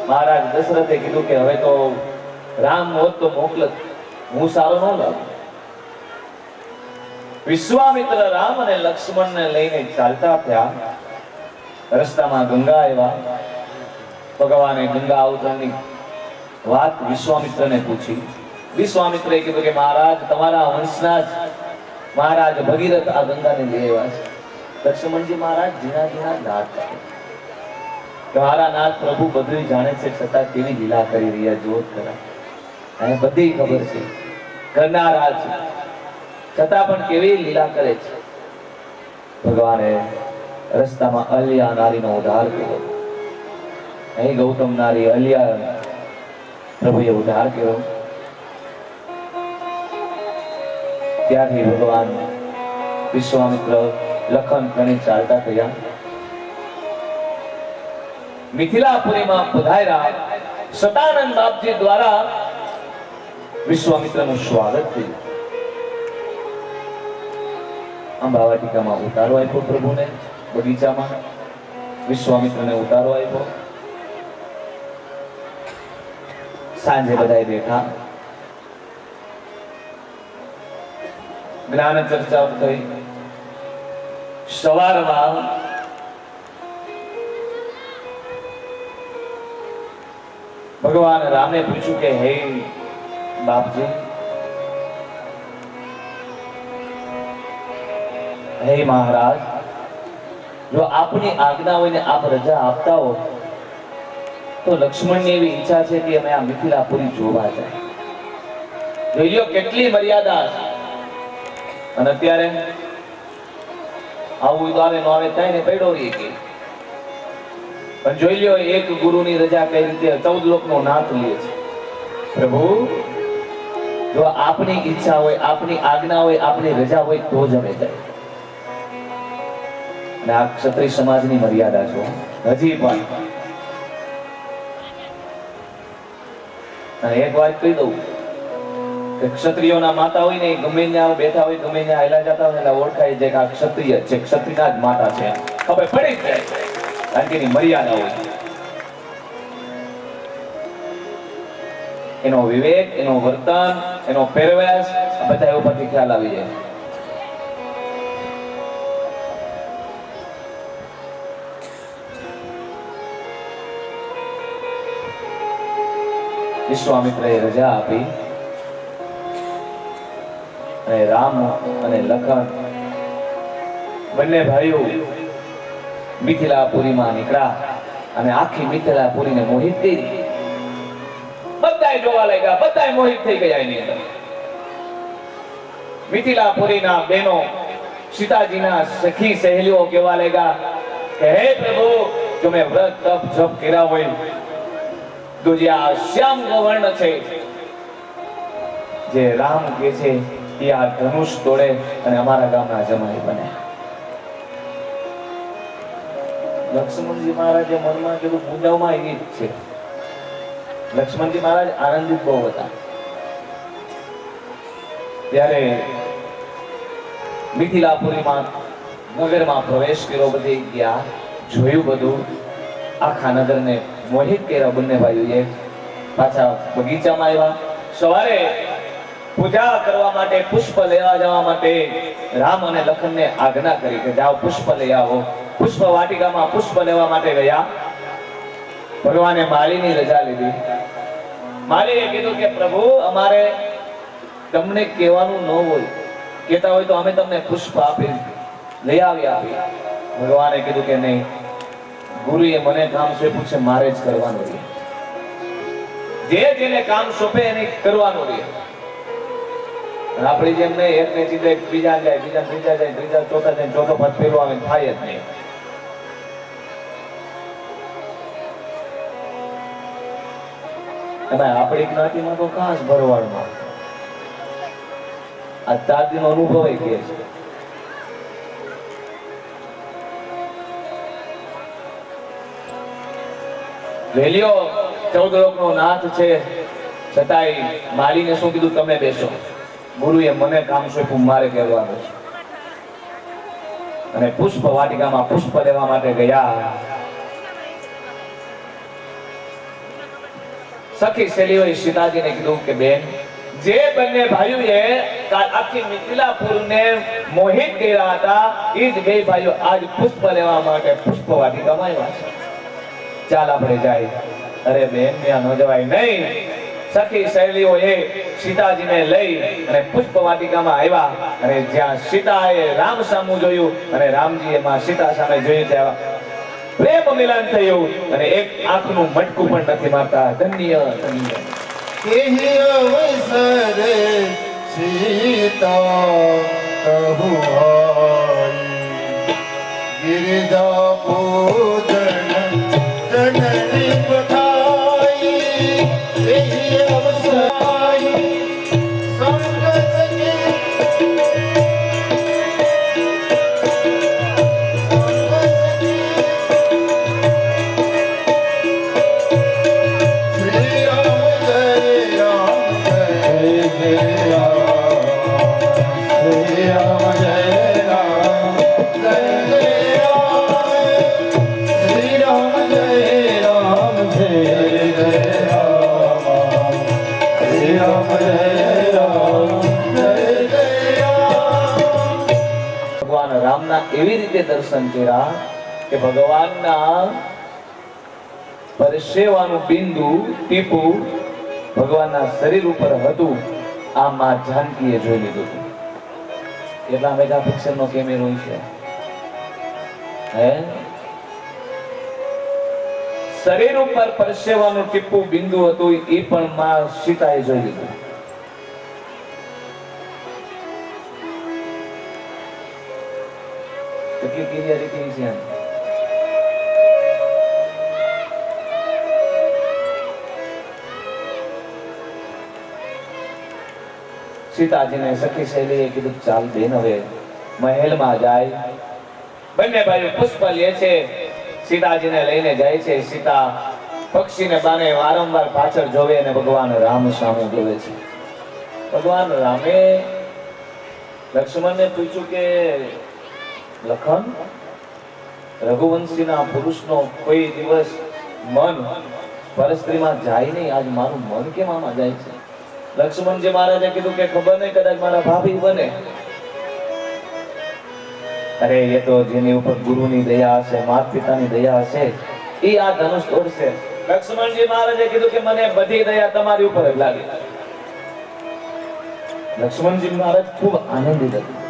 A: મહારાજ દશરથે કીધું કે હવે તો રામ હોત તો મોકલત, હું સારો ન લાગુ. વિશ્વામિત્ર રામ અને લક્ષ્મણને લઈને ચાલતા થયા. રસ્તામાં ગંગા આવ્યા. ભગવાને ગંગા અવતરણની વાત વિશ્વામિત્રને પૂછી. વિશ્વામિત્રએ કીધું કે મહારાજ તમારા વંશના જ મહારાજ ભગીરથ આ ગંગાને લઈ આવ્યા છે. લક્ષ્મણજી મહારાજ ઝીણા ઝીણા દાંત કાઢે. તમારા નાથ પ્રભુ બધું જાણે છે, છતાં કેવી લીલા કરી રહ્યા જોત ખરા. અને બધી ખબર છે, કરનારા છે, છતાં પણ કેવી લીલા કરે છે. ભગવાને રસ્તામાં અલિયા નારીનો ઉદ્ધાર કર્યો. અહીં ગૌતમ નારી અલિયા પ્રભુએ ઉદ્ધાર કર્યો. ત્યારથી ભગવાન વિશ્વામિત્ર લખન ત્રણે ચાલતા થયા. મિથિલાપુરીમાં પધાર્યા. સદાનંદ બાપજી દ્વારા વિશ્વામિત્રનું સ્વાગત થયું. અંબાવાટિકામાં ઉતારો આપ્યો પ્રભુને. બગીચામાં વિશ્વામિત્રને ઉતારો આપ્યો. સાંજે બધાય બેઠા. જ્ઞાન ચર્ચા થઈ. સવારમાં ભગવાન રામને પૂછ્યું કે હે બાપજી, હે મહારાજ, જો આપની આજ્ઞા હોય ને આપ રજા આપતા હો તો લક્ષ્મણની એવી ઈચ્છા છે કે અમે આ મિથિલાપુરી જોવા જાય. જોઈ લો કેટલી મર્યાદા છે. અને અત્યારે આવું તો આવે ન આવે થાય ને પડ્યો રહીએ કે. પણ જોઈ લ્યો એક ગુરુની રજા કઈ રીતે 14 લોકનો નાથ લે છે. પ્રભુ, જો આપની ઈચ્છા હોય, આપની આજ્ઞા હોય, આપની રજા હોય તો જ અમે જાય. અને આ ક્ષત્રિય સમાજની મર્યાદા છે હજી પણ. અને એક વાત કહી દઉં કે ક્ષત્રિયોના માતા હોય ને ગમે ત્યાં બેઠા હોય, ગમે ત્યાં હાલ્યા જતા હોય એટલે ઓળખાય જાય કે આ ક્ષત્રિય છે, ક્ષત્રિયના જ માતા છે. ખબર પડી જ જાય, કારણ કે એની મર્યાદા હોય. એનો વિવેક, એનો વર્તન, એનો પહેરવેશ બધા ઉપરથી ખ્યાલ આવી જાય. વિશ્વામિત્રએ રજા આપી અને રામ અને લખન બંને ભાઈઓ મિથિલાપુરીમાં નીકળ્યા અને આખી મિથિલાપુરીને મોહિત કરી. બધાય જોવા લાગ્યા, બધાય મોહિત થઈ ગયા એની અંદર. મિથિલાપુરીના બહેનો સીતાજીના સખી સહેલીઓ કહેવા લાગ્યા કે હે પ્રભુ, જો મેં વ્રત તપ જપ કર્યા હોય તો જે આ શ્યામ વર્ણ છે, જે રામ કે છે એ આ ધનુષ તોડે અને અમારા ગામના જમાઈ બને. લક્ષ્મણજી મહારાજે મનમાં કીધું, મુદ્દામાં એ જ છે. લક્ષ્મણજી મહારાજ આનંદિત બહુ હતા. ત્યારે મિથિલાપુરીમાં નગરમાં પ્રવેશ કર્યો. બધી ગયા, જોયું બધું. આખા નગરને મોહિત કર્યા બંને ભાઈઓએ. પાછા બગીચામાં આવ્યા. સવારે પૂજા કરવા માટે, પુષ્પ લેવા જવા માટે રામ અને લખનને આજ્ઞા કરી કે જાઓ પુષ્પ લઈ આવો. પુષ્પ વાટિકામાં પુષ્પ લેવા માટે ગયા. ભગવાને માલીની રજા લીધી. માલીએ કીધું કે પ્રભુ, અમારે તમને કહેવાનું ન હોય, કહેતા હોય તો અમે તમને પુષ્પ આપી લઈ આપી. ભગવાને કીધું કે નહીં, ગુરુએ મને કામ સોંપ્યું છે, મારે જ કરવાનું રહે. જે જેને કામ સોંપે એને કરવાનું રહે. આપણી જેમ નહીં, એકને સીધે બીજા જાય, બીજા ત્રીજા જાય, ત્રીજા ચોથા જાય, ચોથો પદ પેલો આવે, થાય જ નહીં. આપણી જ્ઞાતિમાં તો ખાસ ભરવાડમાં આ દાદીનો અનુભવ કે છે. વેલ્યો 14 લોકનો નાથ છે, છતાંય માલીને શું કીધું, તમે બેસો. ગુરુએ મને કામ સોંપ્યું, મારે કહેવાનું છે. અને પુષ્પ વાટિકામાં પુષ્પ લેવા માટે ગયા. સખી શૈલીઓએ સીતાજીને કીધું કે બેન, જે બંને ભાઈઓએ આખી મિથિલાપુરને મોહિત કર્યા હતા, એ જ બે ભાઈઓ આજ પુષ્પ લેવા માટે પુષ્પ વાટિકામાં આવ્યા છે. ચાલ આપણે જાય. અરે બેન, ત્યાં ન જવાય નહીં. સખી શૈલીઓએ સીતાજીને લઈ અને પુષ્પ વાટિકામાં આવ્યા. અને જ્યાં સીતાએ રામ સામું જોયું અને રામજીએ માં સીતા સામે જોયું, ત્યાં પ્રેમ મિલન થયું અને એક આંખનું મટકું પણ નથી મારતા. ધન્ય ધન્ય
D: એહી અવસરે સીતા કહુ આઈ, ગિરિજા પૂજન જનની પધાઈ. એહી અવસર આઈ, સંગત
A: એવી રીતે દર્શન કર્યા કે ભગવાનના પરસેવાનું બિંદુ ટીપું ભગવાનના શરીર ઉપર હતું. આ માં જાનકીએ જોઈ લીધું હતું. કેટલા મેગાપિક્સલ નો કેમેરો છે હે? શરીર ઉપર પરસેવાનું ટીપું બિંદુ હતું, એ પણ માં સીતાએ જોઈ લીધું. કેટલી ક્લિયરિટી છે. સીતાજીને સખી શૈલીએ કીધું, ચાલ બેન, હવે મહેલમાં જાય. બંને ભાઈઓ પુષ્પ લે છે, સીતાજીને લઈને જાય છે. સીતા પક્ષીને બાને વારંવાર પાછળ જોવે અને ભગવાન રામ સામું જોવે છે. ભગવાન રામે લક્ષ્મણને પૂછ્યું કે લખન, રઘુવંશીના પુરુષનો કોઈ દિવસ મન પરસ્ત્રીમાં જાય નહીં, આજ મારું મન કેમ આમાં જાય છે? લક્ષ્મણજી મહારાજે કીધું કે ખબર નહીં, કદાચ મારા ભાભી બને. અરે એ તો જેની ઉપર ગુરુની દયા હશે, માતા પિતાની દયા હશે, એ આ ધનુષ તોડશે. લક્ષ્મણજી મહારાજે કીધું કે મને બધી દયા તમારી ઉપર જ લાગે. લક્ષ્મણજી મહારાજ ખૂબ આનંદિત હતા,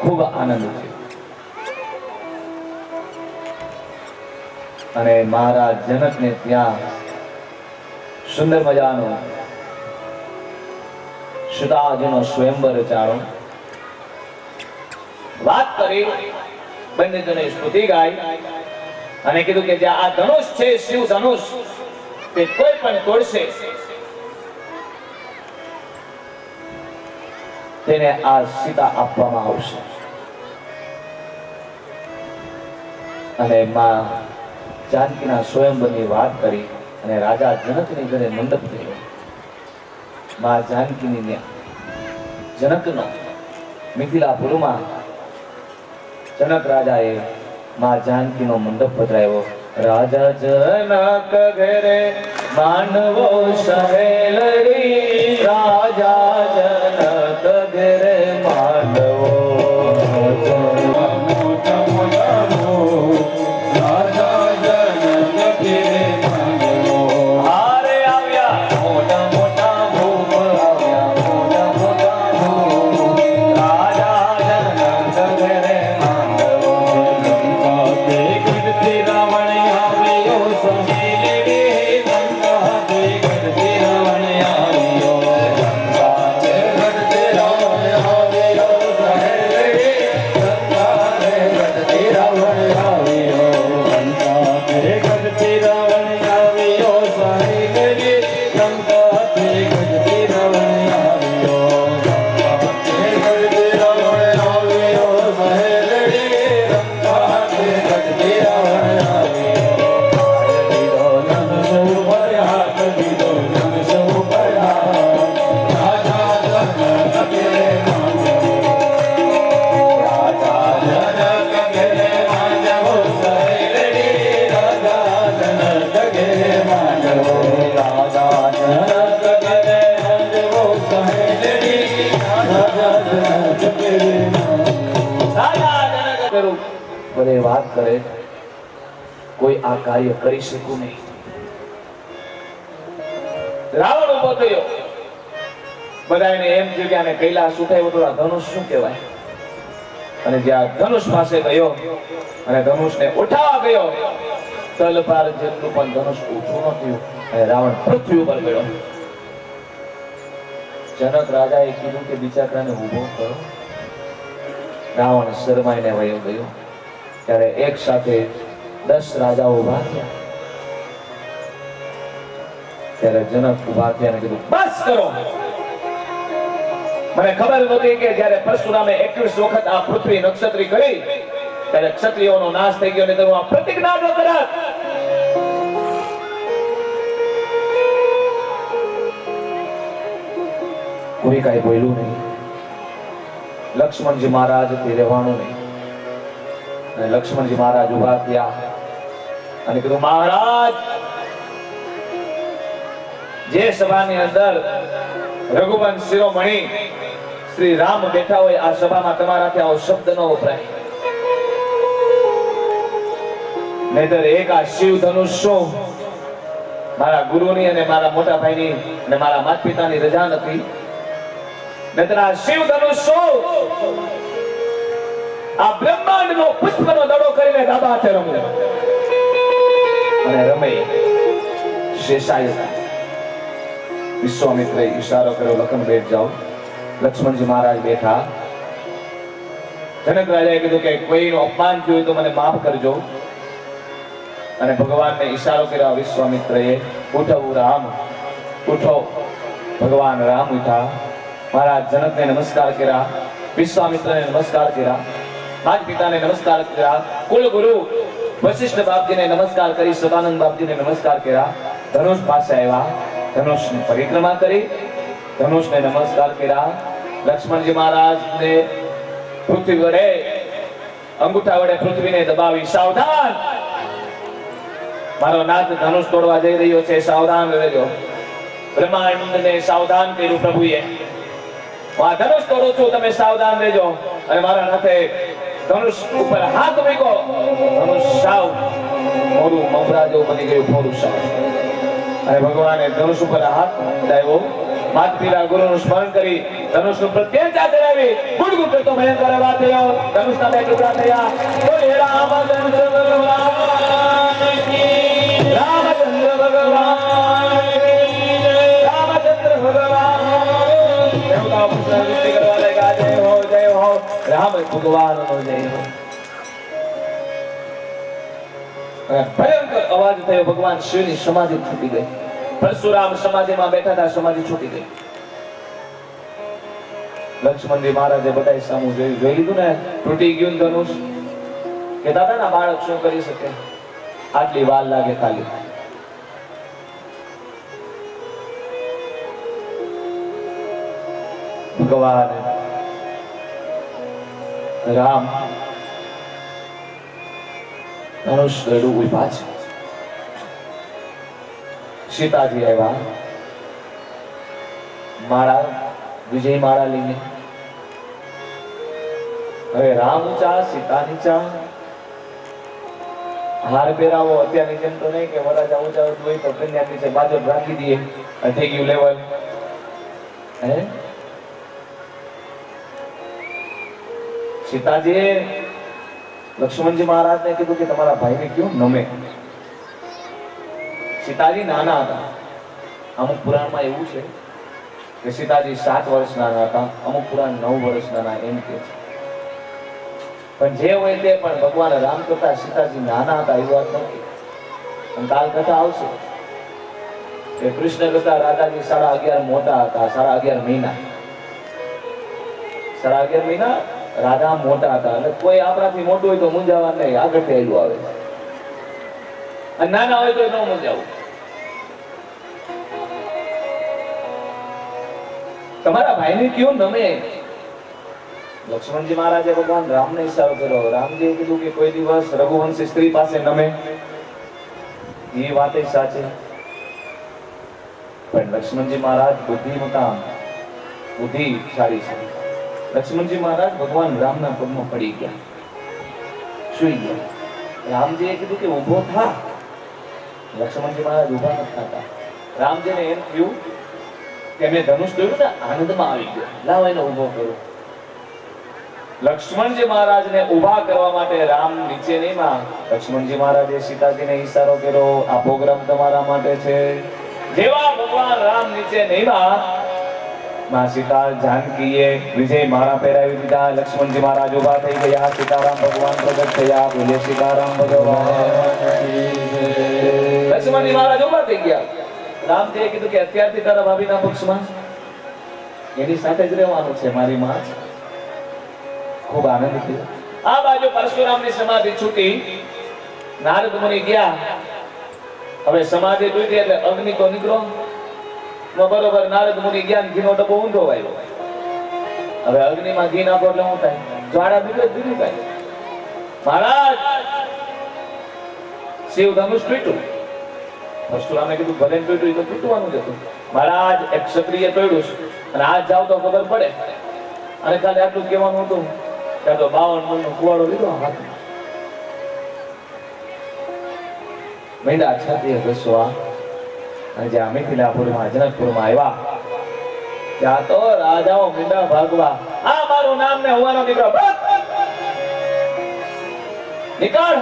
A: ખૂબ આનંદ છે. અને મહારાજ જનકને ત્યાં સુંદર મજાનો સીતાજીનો સ્વયંવર રચાયો. વાત કરી, બંને જણે સ્તુતિ ગાઈ અને કીધું કે જે આ ધનુષ છે, શિવ ધનુષ, તે કોઈ પણ તોડશે તેને આ સીતા આપવામાં આવશે. અને માં જાનકીના સ્વયંવરની વાત કરી અને રાજા જનકની ઘરે મંડપ થયો. માં જાનકીની જનકનો મિથિલાપુરમાં જનક રાજાએ માં જાનકીનો મંડપ પધરાવ્યો. રાજા જનક ઘરે માનવો સહેલરી, રાજા જનક ઘરે માનવો
D: રાવણ આવ્યો.
A: કરું બધે વાત કરે કોઈ આ કાર્ય કરી શકું નહીં. રાવણ ઉભો થયો. બધાને એમ થયું કે આને કૈલાસ ઉઠાવ્યો તો આ ધનુષ શું કહેવાય? અને જ્યાં ધનુષ પાસે ગયો અને ધનુષને ઉઠાવવા ગયો, તલપાર જેટલું પણ ધનુષ ઊંચું ન થયું અને રાવણ પૃથ્વી ઉપર ગયો. જનક રાજાએ કીધું કે બિચારાને ઊભો કરો. રાવણ શરમાઈને વયો ગયો. ત્યારે એક સાથે 10 રાજાઓ ઊભા થયા. ત્યારે જનક ઊભા થયા અને કીધું બસ કરો. મને ખબર નહોતી કે જ્યારે પરશુરામે 21 વખત આ પૃથ્વી નક્ષત્રી કરી ત્યારે ક્ષત્રિયોનો નાશ થઈ ગયો, ને તો આ પ્રતિજ્ઞા ન કરત. કોઈ કાંઈ બોલ્યું નહીં. લક્ષ્મણજી મહારાજ થી રહેવાનું નહીં. અને લક્ષ્મણજી મહારાજ ઉભા થયા અને કીધું મહારાજ, જે સભાની અંદર રઘુવંશ શિરોમણી શ્રી રામ બેઠા હોય આ સભામાં તમારાથી આવો શબ્દ ન વપરાય. નહીતર એક આ શિવ ધનુષ શું મારા ગુરુની અને મારા મોટા ભાઈની અને મારા માતા પિતાની રજા નથી. નહીતર આ શિવ ધનુષ શું આ બ્રહ્માંડનો પુષ્પનો દડો કરીને ડાબા હાથે રમે અને રમે. શેષાય વિશ્વામિત્રે ઈશારો કર્યો, લખન બેઠ જાઓ. લક્ષ્મણજી મહારાજ બેઠા. જનક રાજાએ કીધું કે કોઈનું અપમાન થયું તો મને માફ કરજો. અને ભગવાનને ઈશારો કર્યો વિશ્વામિત્રએ, ઉઠો રામ ઉઠો. ભગવાન રામ ઉઠા. મહારાજ જનકને નમસ્કાર કર્યા, વિશ્વામિત્રને નમસ્કાર કર્યા, માતા પિતાને નમસ્કાર કર્યા, કુલ ગુરુ વશિષ્ઠ બાપજીને નમસ્કાર કરી, સદાનંદ બાપજીને નમસ્કાર કર્યા. ધનુષ પાસે આવ્યા, ધનુષની પરિક્રમા કરી, ધનુષને નમસ્કાર કર્યા. લક્ષ્મણજી મહારાજને પૃથ્વી વડે અંગૂઠા વડે પૃથ્વીને દબાવી, સાવધાન, મારો નાથ ધનુષ તોડવા જઈ રહ્યો છે, સાવધાન રહેજો. બ્રહ્માંડને સાવધાન કર્યું પ્રભુએ. હું આ ધનુષ તોડું છું, તમે સાવધાન રહેજો. અને મારા નાથે ધનુષ ઉપર હાથ મૂક્યો. ધનુષ સાવ મોરું મમરા જેવું બની ગયું, મોરું સાવ. અને ભગવાને ધનુષ ઉપર હાથ લાવ્યો. માતા પિતા ગુરુનું સ્મરણ કરી ધનુષનું પ્રત્યંતા કરાવી. ગુડગુડ કરતો ભયંકર અવાજ થયો. ધનુષના 2 ટુકડા થયા. બોલે રામચંદ્ર ભગવાન કી, રામચંદ્ર ભગવાન કી જય, રામચંદ્ર ભગવાન. દેવતાઓ પુષ્પાવૃષ્ટિ કરવા લાગ્યા. જય હો જય હો રામ ભગવાનનો જય હો. ભયંકર અવાજ થયો. ભગવાન શિવની સમાધિ છૂટી ગઈ. પરશુરામ સમાધિમાં બેઠા હતા, સમાધિ છૂટી ગઈ. લક્ષ્મણજી મહારાજે બધા સામું જોઈ લીધું ને, તૂટી ગયું ધનુષ. કે દાદાના બાળક શું કરી શકે? આટલી વાર લાગે ખાલી. ભગવાન રામ ધનુષ લડું ઉભા છે. સીતાજી આવ્યા, માળા, વિજય માળા લઈને. હવે રામ ઊંચા, સીતા નીચા. હાર પહેરાવો. અત્યારની જેમ તો નહીં કે વરાજા ઊંચા હોય તો કન્યા નીચે બાજુ રાખી દઈએ અને થઈ ગયું લેવલ. હે સીતાજીએ લક્ષ્મણજી મહારાજને કીધું કે તમારા ભાઈને કયો નમે. સીતાજી નાના હતા. અમુક પુરાણમાં એવું છે કે સીતાજી 7 વર્ષ નાના હતા, અમુક પુરાણ 9 વર્ષ નાના એમ કે છે. પણ જે હોય તે પણ ભગવાન રામ કરતા સીતાજી નાના હતા એ વાત નથી. અને કાલ કથા આવશે કે કૃષ્ણ કરતા રાધાજી 11.5 મોટા હતા. 11.5 મહિના, 11.5 મહિના રાધા મોટા હતા. એટલે કોઈ આપણાથી મોટું હોય તો મૂંઝાવા નહીં, આગળથી આવેલું આવે. અને નાના હોય તો ન મૂંઝાવું. તમારા ભાઈને કયું નમે. લક્ષ્મણજી મહારાજે ભગવાન રામને ઈશારો કર્યો. રામજીએ કીધું કે કોઈ દિવસ રઘુવંશી સ્ત્રી પાસે નમે. એ વાત સાચી. પણ લક્ષ્મણજી મહારાજ બુદ્ધિશાળી છે. લક્ષ્મણજી મહારાજ ભગવાન રામના પગમાં પડી ગયા, સુઈ ગયા. રામજીએ કીધું કે ઊભો થા. લક્ષ્મણજી મહારાજ ઊભા નથી થતા. રામજીને એમ થયું કે મેં ધનુષ દોર્યું ને, આનંદમાં આવી ગયો, લાવ એને ઊભો કરું. લક્ષ્મણજી મહારાજને ઊભા કરવા માટે રામ નીચે નહીં માં. લક્ષ્મણજી મહારાજે સીતાજીને ઈશારો કર્યો, આ પ્રોગ્રામ તમારા માટે છે. જેવા ભગવાન રામ નીચે નહીં માં સીતા જાનકીએ વિજય માળા પહેરાવી દીધા. લક્ષ્મણજી મહારાજ ઊભા થઈ ગયા. સીતારામ ભગવાન પ્રગટ થયા. બોલે સીતારામ ભગવાન. લક્ષ્મણજી મહારાજ ઊભા થઈ ગયા. રામજીએ કીધું કે અત્યારથી તારા ભાભીના પક્ષમાં એની સાથે જ રહેવાનું છે. મારી માં ખૂબ આનંદ થયો. આ બાજુ પરશુરામની સમાધિ છૂટી. નારદ મુનિ ગયા. હવે સમાધિ તૂટી એટલે અગ્નિ તો નીકળો. બરોબર નારદ મુનિ ગયા, ઘીનો ડબ્બો ઊંધો વાયો. હવે અગ્નિમાં ઘી નાખો એટલે શું થાય? જ્વાળા નીકળે, બીજું કાંઈ. મહારાજ શિવ ધનુષ તૂટ્યું. પરશુરામે કીધું ભલે તૂટ્યું તો તૂટવાનું જ હતું. મહારાજ એક ક્ષત્રિય તોડ્યું છે અને આજ જાવ તો ખબર પડે. અને ખાલી આટલું કહેવાનું હતું ત્યાં તો 52 મણનો કુવાડો લીધો હાથમાં. મહિલા છાતીએ ઘસવા અને જ્યાં મિથિલાપુરમાં જનકપુરમાં આવ્યા ત્યાં તો રાજાઓ મીંડા ભાગવા. આ મારું નામ ને હોવાનો દીકરો નીકળ.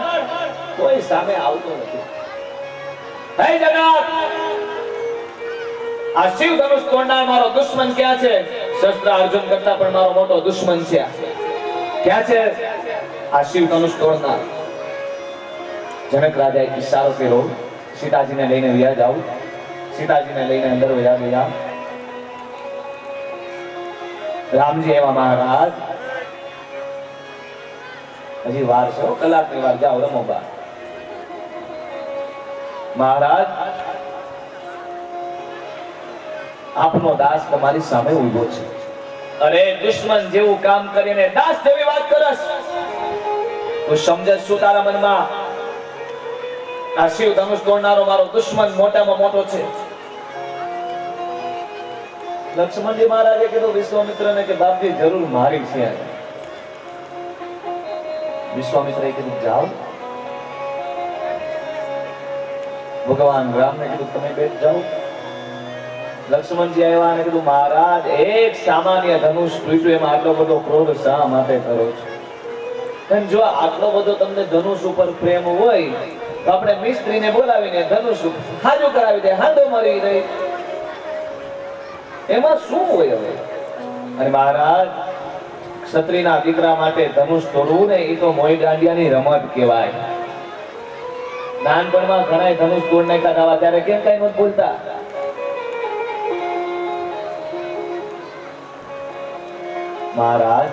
A: કોઈ સામે આવતો નથી. હે જગત, આ શિવ ધનુષ તોડનાર મારો દુશ્મન ક્યાં છે? શસ્ત્ર અર્જુન કરતા પણ મારો મોટો દુશ્મન છે. ક્યાં છે આ શિવ ધનુષ તોડનાર? જનક રાજાએ ઈશારો કર્યો, સીતાજીને લઈને વ્યા જાવ. સીતાજીને લઈને અંદર વ્યા ગયા. રામજી એવા મહારાજ હજી વાર છે, કલાકની વાર, જાઓ રમો બહાર. મહારાજ આપનો દાસ તમારી સામે ઊભો છે. અરે દુશ્મન જેવું કામ કરીને દાસ જેવી વાત કરસ. તું સમજસ શું તારા મનમાં? આ શિવ ધનુષ તોડનારો મારો દુશ્મન મોટામાં મોટો છે. લક્ષ્મણજી મહારાજે કીધું વિશ્વામિત્રને કે બાપજી જરૂર મારી છે. વિશ્વામિત્રએ કીધું જાઓ. ભગવાન રામને કીધું તમે બેઠ જાઓ. લક્ષ્મણજી આવ્યા અને કીધું મહારાજ એક સામાન્ય ધનુષ તૂટ્યું એમાં આટલો બધો ક્રોધ શા માટે કરો છો? કારણ જો આટલો બધો તમને ધનુષ ઉપર પ્રેમ હોય તો આપણે મિસ્ત્રીને બોલાવીને ધનુષ હાજો કરાવી દે, હાંડો મારી દે. એમાં શું હોય હવે? અને મહારાજ ક્ષત્રિયના દીકરા માટે ધનુષ તોડવું ને એ તો મોઈ દાંડિયાની રમત કહેવાય. નાનપણમાં ઘણા ધનુષ તોડ નાખ્યા હતા, ત્યારે કેમ કઈ નથી બોલતા? મહારાજ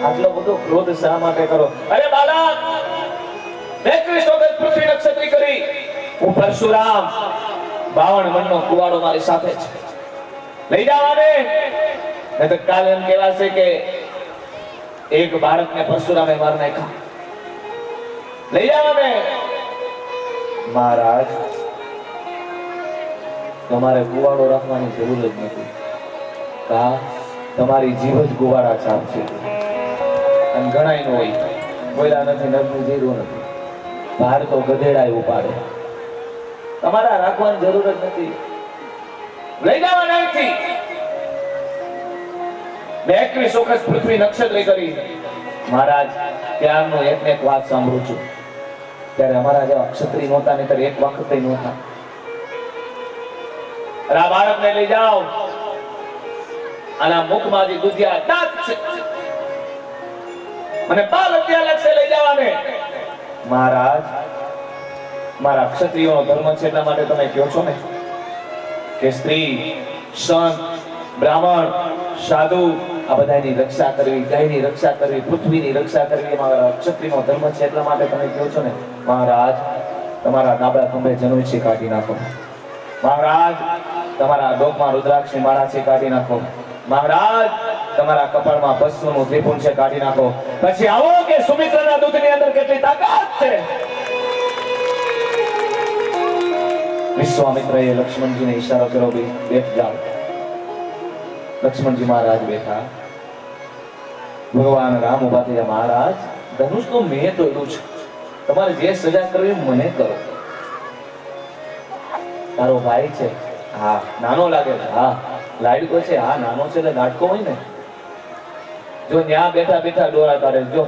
A: આટલો બધો ક્રોધ શા માટે કરો? અરે બાળક, 21 વખત પૃથ્વી નક્ષત્રી કરી હું પરશુરામ 52 મણનો કુવાડો મારી સાથે છે. લઈ જવાને ને તો કાલ એમ કહેવાશે કે એક બાળકને પરશુરામે માર નાખ્યા. લઈ જવાને. મહારાજ તમારે કુવાડો રાખવાની જરૂર જ નથી. કા તમારી જીવ જ કુવાડા છાપ છે. અને ગણાય નો હોય બોલ્યા નથી, નગનું જીરું નથી. ભાર તો ગધેડા ઉપાડે. તમારા રાખવાની જરૂર જ નથી. લઈ જવા નથી. 21 વખત પૃથ્વી નક્ષત્રી કરી. મહારાજ ત્યારનો એક વાત સાંભળું છું. ત્યારે અમારા જેવા ક્ષત્રિય નહોતા, નહીતર એક વખત નહોતા. આ બાળકને લઈ જાઓ. આના મુખમાં જે દુધિયા દાંત છે મને બાલ હત્યા લક્ષે લઈ જવાને. મહારાજ મારા ક્ષત્રિયોનો ધર્મ છે એટલા માટે તમે કહો છો ને કે સ્ત્રી, સંત, બ્રાહ્મણ, સાધુ આ બધાની રક્ષા કરવી, ગાયની રક્ષા કરવી, પૃથ્વીની રક્ષા કરવી મારા ક્ષત્રિયનો ધર્મ છે એટલા માટે તમે કહો છો ને. મહારાજ તમારા ડાબા ખંભે જનોઈ કાઢી નાખો. મહારાજ તમારા ડોકમાં રુદ્રાક્ષની માળા છે કાઢી નાખો. મહારાજ તમારા કપાળમાં ભસ્મનું ત્રિપુંડ છે કાઢી નાખો. પછી આવો કે સુમિત્રાના દૂધની અંદર કેટલી તાકાત છે. વિશ્વામિત્રએ લક્ષ્મણજીને ઈશારો કર્યો, બેઠ જાઓ. લક્ષ્મણજી મહારાજ બેઠા. ભગવાન રામ ઉભા થયા, મહારાજ ધનુષનું મેં તોડ્યું છે, તમારે જે સજા કરવી મને કરો. તારો ભાઈ છે, હા નાનો લાગે છે, હા લાડકો છે, હા નાનો છે એટલે લાડકો હોય ને. જો ન્યા બેઠા બેઠા ડોરા કાઢે. જો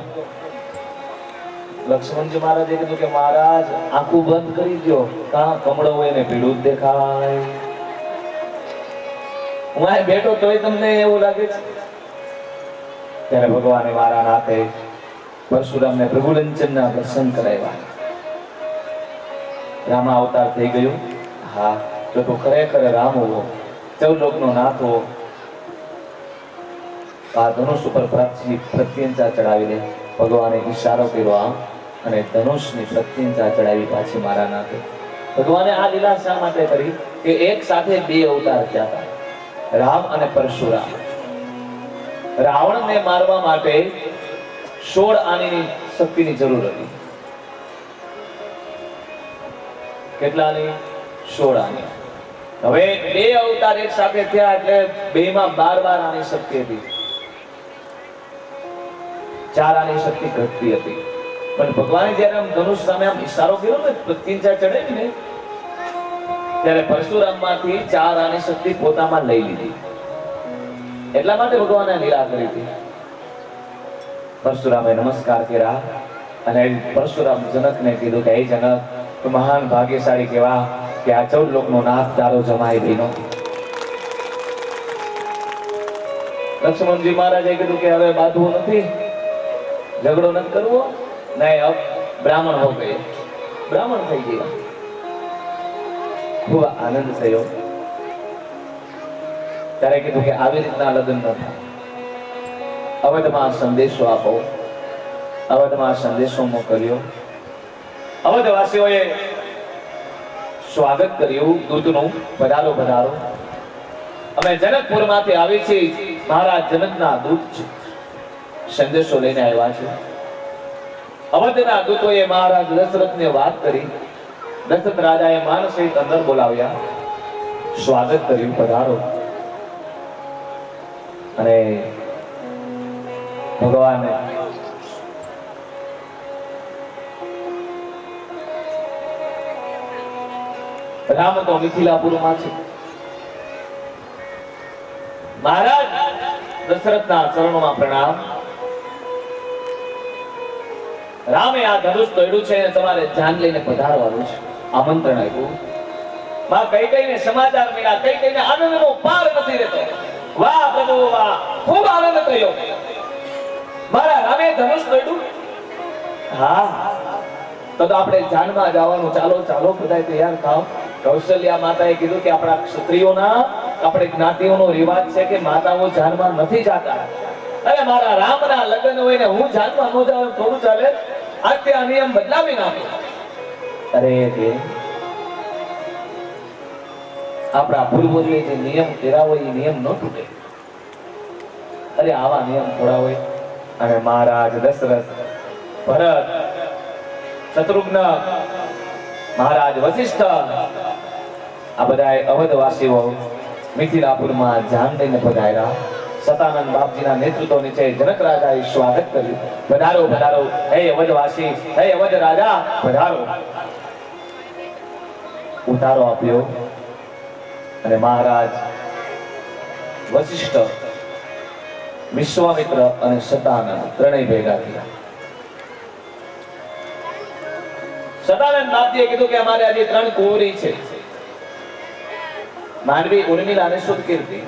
A: લક્ષ્મણજી મહારાજે કીધું કે મહારાજ આંખું બંધ કરી દો, કાં કમળો હોય ને પીળું જ દેખાય. હું આ બેઠો તોય તમને એવું લાગે છે. ત્યારે ભગવાને મારા નાથે પરશુરામને પ્રભુલંચનના દર્શન કરાવ્યા. રામા અવતાર થઈ ગયું. હા તો તું ખરેખર રામ હોવો, ચૌલોકનો નાથ હોવો. આ ધનુષ ઉપર પ્રત્યંચા ચડાવી દે. ભગવાને ઈશારો કર્યો આમ, અને ધનુષની પ્રત્યંચા ચડાવી પાછી મારા નાથે. ભગવાને આ લીલા શા માટે કરી કે એક સાથે બે અવતાર થયા હતા, રામ અને પરશુરામ. રાવણને મારવા માટે 16 આની શક્તિની જરૂર હતી. કેટલાની? 16 આની. હવે બે અવતાર એક સાથે થયા એટલે બેમાં 12 આની શક્તિ હતી. 4 આની શક્તિ ઘટતી હતી. પણ ભગવાને જયારે આમ ધનુષ સામે આમ ઈશારો કર્યો ને, પ્રત્યંચા ચડાવી ને, ત્યારે પરશુરામ માંથી 4 આની શક્તિ પોતામાં લઈ લીધી. એટલા માટે ભગવાને લીલા કરી હતી. પરશુરામે નમસ્કાર કર્યા અને પરશુરામ જનકને કીધું કે હે જનક, તું મહાન ભાગ્યશાળી કહેવા કે આ 14 લોકનો નાથ તારો જમાઈ બન્યો. લક્ષ્મણજી મહારાજે કીધું કે હવે બાંધવું નથી, ઝઘડો નથી કરવો. નહીં, અબ બ્રાહ્મણ હો ગયે, બ્રાહ્મણ થઈ ગયા. ખૂબ આનંદ થયો. ત્યારે કીધું કે આવી રીતના લગ્ન ન થાય, અવધમાં સંદેશો આપો. અવધમાં સંદેશો મોકલ્યો. અવધવાસીઓએ સ્વાગત કર્યું દૂતનું, પધારો પધારો, અમે જનકપુરમાંથી આવી છીએ, મહારાજ જનકના દૂત છે, સંદેશો લઈને આવ્યા છે. અવધના દૂતોએ મહારાજ દશરથને વાત કરી. દશરથ રાજાએ માન સહિત અંદર બોલાવ્યા, સ્વાગત કર્યું, પધારો. અને ભગવાન રામ તો મિથિલાપુરમાં છે. મહારાજ દશરથના ચરણોમાં પ્રણામ. રામે આ ધનુષ તોડ્યું છે અને તમારે જાન લઈને પધારવાનું છે, આમંત્રણ આપ્યું. માં કઈ કઈને સમાચાર મળ્યા, કઈ કઈને આનંદનો પાર નથી રહેતો. વાહ પ્રભુ વાહ, ખૂબ આનંદ થયો. મારા રામે ધનુષ તોડ્યું. હા તો આપણે જાનમાં જવાનું. ચાલો ચાલો બધા તૈયાર થાવ. કૌશલ્યા માતાએ કીધું કે આપણા ક્ષત્રિયોના, આપણે જ્ઞાતિઓનો રિવાજ છે કે માતાઓ જાનમાં નથી જાતા. અરે મારા રામના લગ્ન હોય ને હું જાનમાં ન જાઉં થોડું ચાલે? આજે આ નિયમ બદલાવી નાખ્યો. અરે કે આપણા પૂર્વજોએ જે નિયમ કર્યા હોય એ નિયમ ન તૂટે. અરે આવા નિયમ થોડા હોય. અને મહારાજ દશરથ, ભરત, શત્રુઘ્ન, મહારાજ વશિષ્ઠ, આ બધા અવધવાસીઓ મિથિલાપુરમાં જાન લઈને પધાર્યા. સતાનંદ બાપજીના નેતૃત્વ નીચે જનક રાજાએ સ્વાગત કર્યું. પધારો પધારો, હે અવધવાસી, હે અવધ રાજા, પધારો. ઉતારો આપ્યો અને મહારાજ વશિષ્ઠ, વિશ્વામિત્ર અને સતાનંદ ત્રણેય ભેગા થયા. સતાનંદ બાપજીએ કીધું કે અમારે આજે 3 કુંવરી છે, માનવી, ઉર્મિલા અને સુકીર્તિ.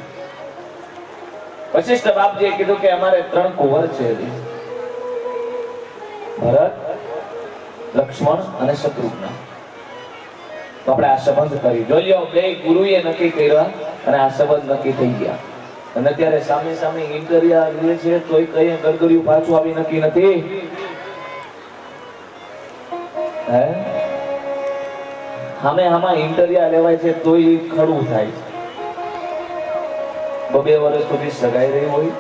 A: વશિષ્ઠ બાપજીએ કીધું કે અમારે 3 કુંવર છે, ભરત, લક્ષ્મણ અને શત્રુઘ્ન. તો આપણે આ સંબંધ કરી જોયો. બે ગુરુએ નક્કી કર્યા અને આ સંબંધ નક્કી થઈ ગયા. અને અત્યારે સામે સામે ઇન્ટરિયા લે છે તોય કઈ ગરગડિયું પાછું આવી નક્કી નથી. હે સામે આમાં ઇન્ટરિયા લેવાય છે તોય ખડું થાય છે. 2 વર્ષ સુધી સગાઈ રહી હોય,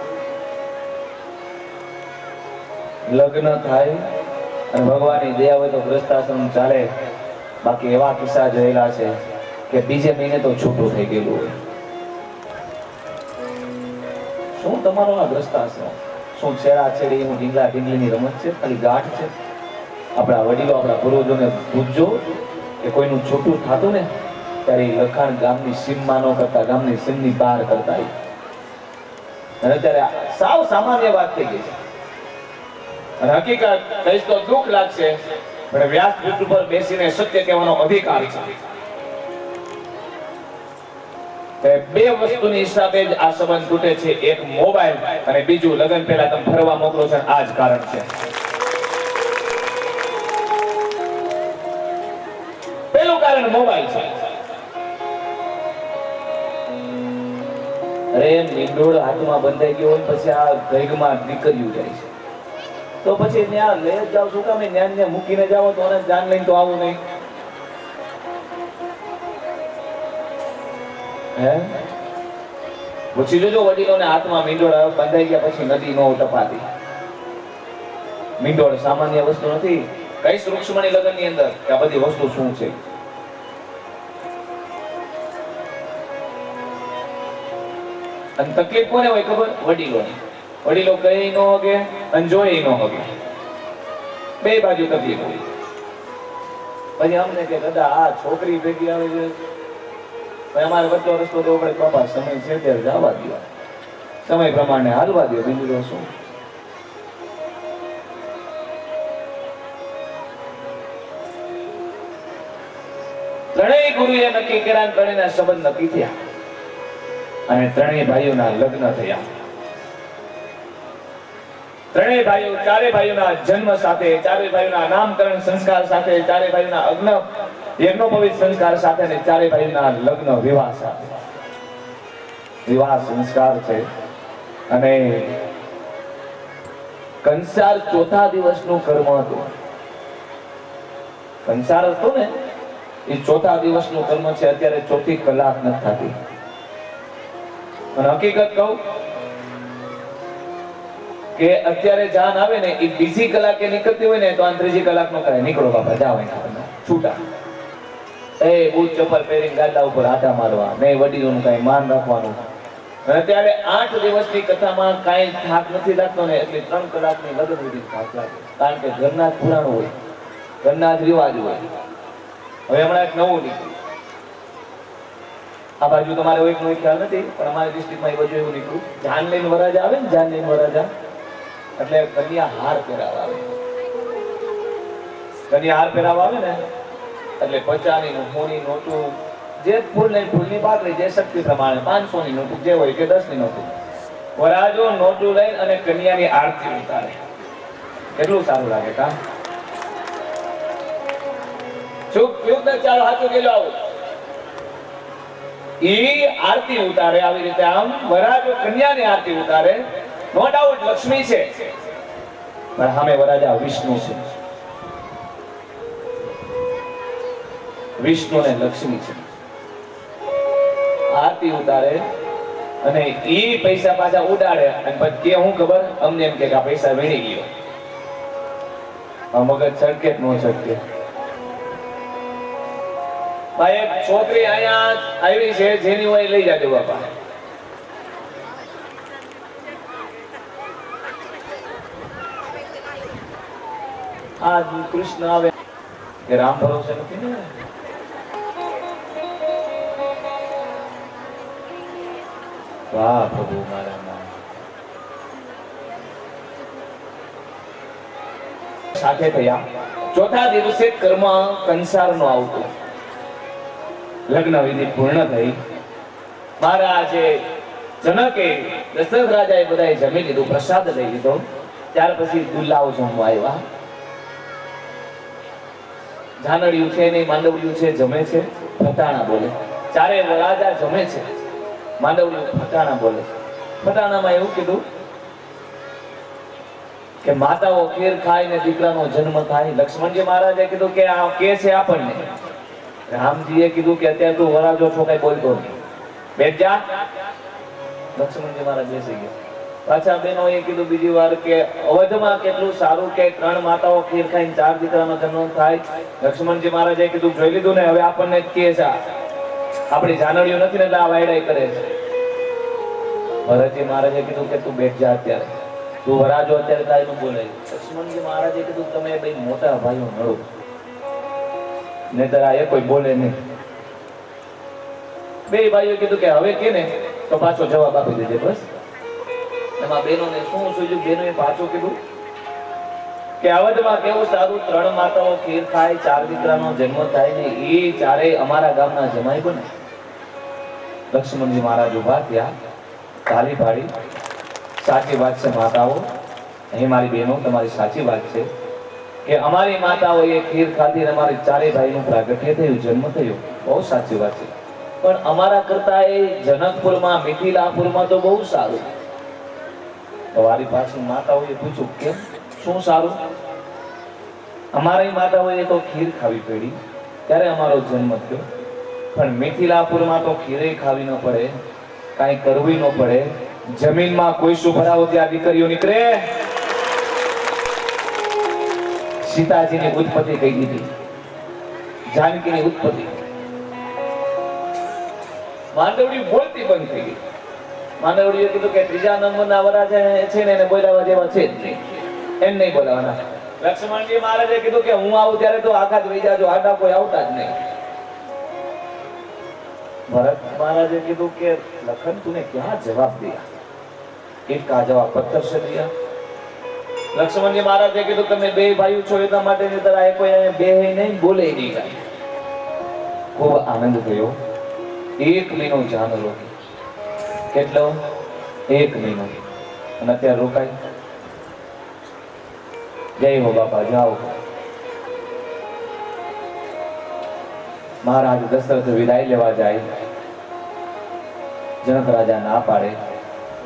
A: લગ્ન થાય અને ભગવાનની દયા હોય તો ગ્રસ્તાશ્રમ ચાલે. બાકી એવા કિસ્સા જોયેલા છે કે બીજે મહિને તો છૂટું થઈ ગયેલું હોય. શું તમારો આ ગ્રસ્તાશ્રમ? શું છેડા છેડી હું ઢીંગલા ઢીંગલીની રમત છે, ખાલી ગાંઠ છે? આપણા વડીલો આપણા પૂર્વજોને પૂછજો કે કોઈનું છૂટું થતું ને ત્યારે એ લખાણ ગામની સીમમાં ન કરતા, ગામની સીમની બહાર કરતા. અને અત્યારે સાવ સામાન્ય વાત થઈ ગઈ છે. અને હકીકત કહીશ તો દુઃખ લાગશે, પણ વ્યાસપીઠ ઉપર બેસીને સત્ય કહેવાનો અધિકાર છે. બે વસ્તુની હિસાબે જ આ સંબંધ તૂટે છે, એક મોબાઈલ અને બીજું લગ્ન પહેલા તમે ફરવા મોકલો છો. આ જ કારણ છે. પેલું કારણ મોબાઈલ છે. અરે મીંડોળ હાથમાં બંધાઈ ગયો હોય પછી આ ઘરમાં દીકરીઓ જાય છે, તો પછી ત્યાં લઈ જ જાવ છું કામે? ત્યાં મૂકીને જાવ તો અને જાન લઈને તો આવું નહીં. હે પૂછી જોજો વડીલોને, હાથમાં મીંડોળ બંધાઈ ગયા પછી નદી નો ટપાતી. મીંડોળ સામાન્ય વસ્તુ નથી. કઈ રૂક્ષ્મણી લગ્ન ની અંદર આ બધી વસ્તુ શું છે? અને તકલીફ કોને હોય ખબર? વડીલોની. વડીલો કઈ ન હોગે અને જોઈ ન હોગે, બે બાજુ તકલીફ હોય. પછી અમને કે દાદા આ છોકરી ભેગી આવે છે, અમારે વચ્ચો રસ્તો દેવો પડે. બાપા સમય છે ત્યારે જવા દો, સમય પ્રમાણે હાલવા દો, બીજું તો શું? ત્રણેય ગુરુએ નક્કી કર્યા, ત્રણેયના સંબંધ નક્કી થયા અને ત્રણેય ભાઈઓના લગ્ન થયા. ત્રણેય ભાઈઓ, ચારે ભાઈઓના જન્મ સાથે, ચારે ભાઈઓના નામકરણ સંસ્કાર સાથે, ચારે ભાઈઓના યજ્ઞોપવિત સંસ્કાર સાથે અને ચારે ભાઈઓના લગ્ન વિવાહ સાથે. વિવાહ સંસ્કાર છે. અને કંસાર ચોથા દિવસનું કર્મ હતું. કંસાર હતો ને એ ચોથા દિવસનું કર્મ છે. અત્યારે ચોથી કલાક નથી થતી. અને હકીકત કહું કે અત્યારે જાન આવે ને એ બીજી કલાકે નીકળતી હોય ને તો આ ત્રીજી કલાક નો કરે. નીકળો બાપા, જાવ છૂટા. એ બૂટ ચપ્પલ પહેરીને ગાડા ઉપર આટા મારવા, નહીં વડીલોનું કઈ માન રાખવાનું. અને ત્યારે 8 દિવસની કથામાં કઈ થાક નથી લાગતો ને, એટલે 3 કલાકની લગ્ન વિધિ થાક લાગે. કારણ કે ઘરના જ પુરાણ હોય, ઘરના જ રિવાજ હોય. હવે હમણાં એક નવું નીકળ્યું. આ બાજુ તમારે એક નો ખ્યાલ નથી, પણ અમારી ડિસ્ટ્રિક્ટમાં એ બાજુ એવું નીકળ્યું. જાન લઈને વરાજા આવે ને, જાન લઈને વરાજા એટલે કન્યા હાર પહેરાવા આવે. કન્યા હાર પહેરાવા આવે ને એટલે 50ની નું, 100ની નોટું, જે ફૂલની પાકડી, જે શક્તિ પ્રમાણે 500ની નોટું જે હોય કે 10ની નોટું. વરાજો નોટું લઈને અને કન્યાની આરતી ઉતારે. કેટલું સારું લાગે કા? ચૂપ ચૂપ ને ચાલો હાચું કેલો આવું. ઈ આરતી ઉતારે આવી રીતે, આમ વરાજો કન્યાની આરતી ઉતારે. નો ડાઉટ લક્ષ્મી છે, પણ સામે વરાજા વિષ્ણુ છે. વિષ્ણુ ને લક્ષ્મી છે. આરતી ઉતારે અને ઈ પૈસા પાછા ઉડાડે અને પછી કે હું ખબર અમને એમ કે આ પૈસા વેણી ગયો. મગજ છડકે નો છડકે. ભાઈ એક છોકરી અહીંયા આવી છે, જેની હોય લઈ જાજો બાપા. આ કૃષ્ણ આવે કે રામ ભરોસે નથી ને. વાહ પ્રભુ મારા નામ. સાથે થયા. ચોથા દિવસે કર્મ કંસાર નો આવતો. લગ્ન વિધિ પૂર્ણ થઈ. મહારાજે જનકે દશરથ રાજાએ બધાએ જમી લીધું, પ્રસાદ લઈ લીધો. ત્યાર પછી દુલ્લાઓ જમવા આવ્યા. જાનડિયું છે નહીં, માંડવડિયું છે, જમે છે, ફટાણા બોલે. ચારે રાજા જમે છે, માંડવડિયું ફટાણા બોલે. ફટાણામાં એવું કીધું કે માતાઓ ખીર ખાય ને દીકરાનો જન્મ થાય. લક્ષ્મણજી મહારાજે કીધું કે આ કે છે આપણને. રામજીએ કીધું કે અત્યારે તું વરાજો છો, કઈ બોલતો નહીં, બેઠ જા. લક્ષ્મણજી મહારાજ બેસી ગયા. પાછા બહેનોએ કીધું બીજી વાર કે અવધમાં કેટલું સારું કે 3 માતાઓ ખીર ખાઈને 4 દીકરાનો જન્મ થાય. લક્ષ્મણજી મહારાજે કીધું જોઈ લીધું ને, હવે આપણને જ કહે છે આપણી જાનડીઓ નથી ને એટલે આ વાયડાઈ કરે છે. ભરતજી મહારાજે કીધું કે તું બેઠ જા અત્યારે. તું વરાજો અત્યારે તારી નું બોલે. લક્ષ્મણજી મહારાજે કીધું તમે બે મોટા ભાઈઓ નડો, નહીતર આ એ કોઈ બોલે નહીં. બે ભાઈઓ કીધું કે હવે કે ને તો પાછો જવાબ આપી દેજે. બસ એમાં બેનોને શું સૂઝ્યું? બેનોએ પાછું કીધું કે અવધમાં કેવું સારું, 3 માતાઓ ખીર ખાય, 4 દીકરાનો જન્મ થાય ને એ ચારેય અમારા ગામના જમાઈ બને. લક્ષ્મણજી મહારાજ ઉભા થયા, તાળી પાડી, સાચી વાત છે માતાઓ, અહીં મારી બહેનો તમારી સાચી વાત છે કે અમારી માતાઓએ ખીર ખાધી અને અમારી ચારેય ભાઈનું પ્રાગટ્ય થયું, જન્મ થયો. બહુ સાચી વાત છે, પણ અમારા કરતા એ જનકપુરમાં, મિથિલાપુરમાં તો બહુ સારું. તમારી પાસે માતાઓએ પૂછ્યું કેમ, શું સારું? અમારી માતાઓએ તો ખીર ખાવી પડી ત્યારે અમારો જન્મ થયો, પણ મિથિલાપુરમાં તો ખીરે ખાવી ન પડે, કાંઈ કરવી ન પડે, જમીનમાં કોઈ સુભરાવો ત્યાં દીકરીઓ નીકળે. સીતાજીની ઉત્પત્તિ કહી દીધી, જાનકીની ઉત્પત્તિ. માંડવડી બોલતી બંધ થઈ ગઈ. માંડવડીએ કીધું કે ત્રીજા નંબરના વરા છે ને એને બોલાવા જેવા છે જ નહીં, એમ નહીં બોલાવાના. લક્ષ્મણજી મહારાજે કીધું કે હું આવું ત્યારે તો આખા જ વહી જાજો, આડા કોઈ આવતા જ નહીં. ભરત મહારાજે કીધું કે લખન તુને ક્યાં જવાબ દિયા, એક કા જવાબ પથ્થર से दिया. લક્ષ્મણજી મહારાજે કીધું તમે બે ભાઈઓ છો એટલા માટે નહીતર આ કોઈ બે નહીં બોલે નહીં કાંઈ. ખૂબ આનંદ થયો. 1 મહિનો જાન રોકી. કેટલો? 1 મહિનો. અને અત્યારે રોકાય. જય હો બાપા, જાઓ. મહારાજ દશરથ વિદાય લેવા જાય. જનક રાજા ના પાડે.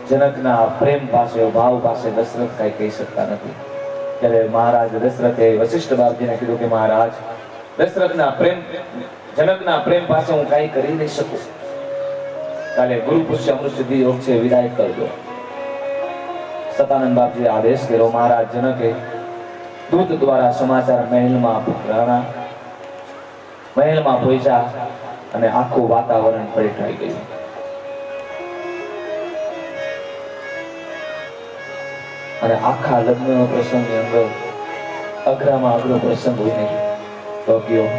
A: જનકના પ્રેમ પાસે, ભાવ પાસે દશરથ કઈ કહી શકતા નથી. ત્યારે મહારાજ દશરથે વશિષ્ઠ બાપજીને કીધું કે મહારાજ, દશરથના પ્રેમ, જનકના પ્રેમ પાસે હું કઈ કરી નહીં શકું. કાલે ગુરુ પુષ્ય અમૃત સિદ્ધિ યોગ છે, વિદાય કરજો. સતાનંદ બાપજીએ આદેશ કર્યો. મહારાજ જનકે દૂત દ્વારા સમાચાર મહેલમાં પહોંચ્યા. મહેલમાં પહોંચ્યા અને આખું વાતાવરણ પલટાઈ ગયું. અને આખા લગ્નનો પ્રસંગની અંદર અઘરામાં અઘરો પ્રસંગ હોય નહીં તો કયો?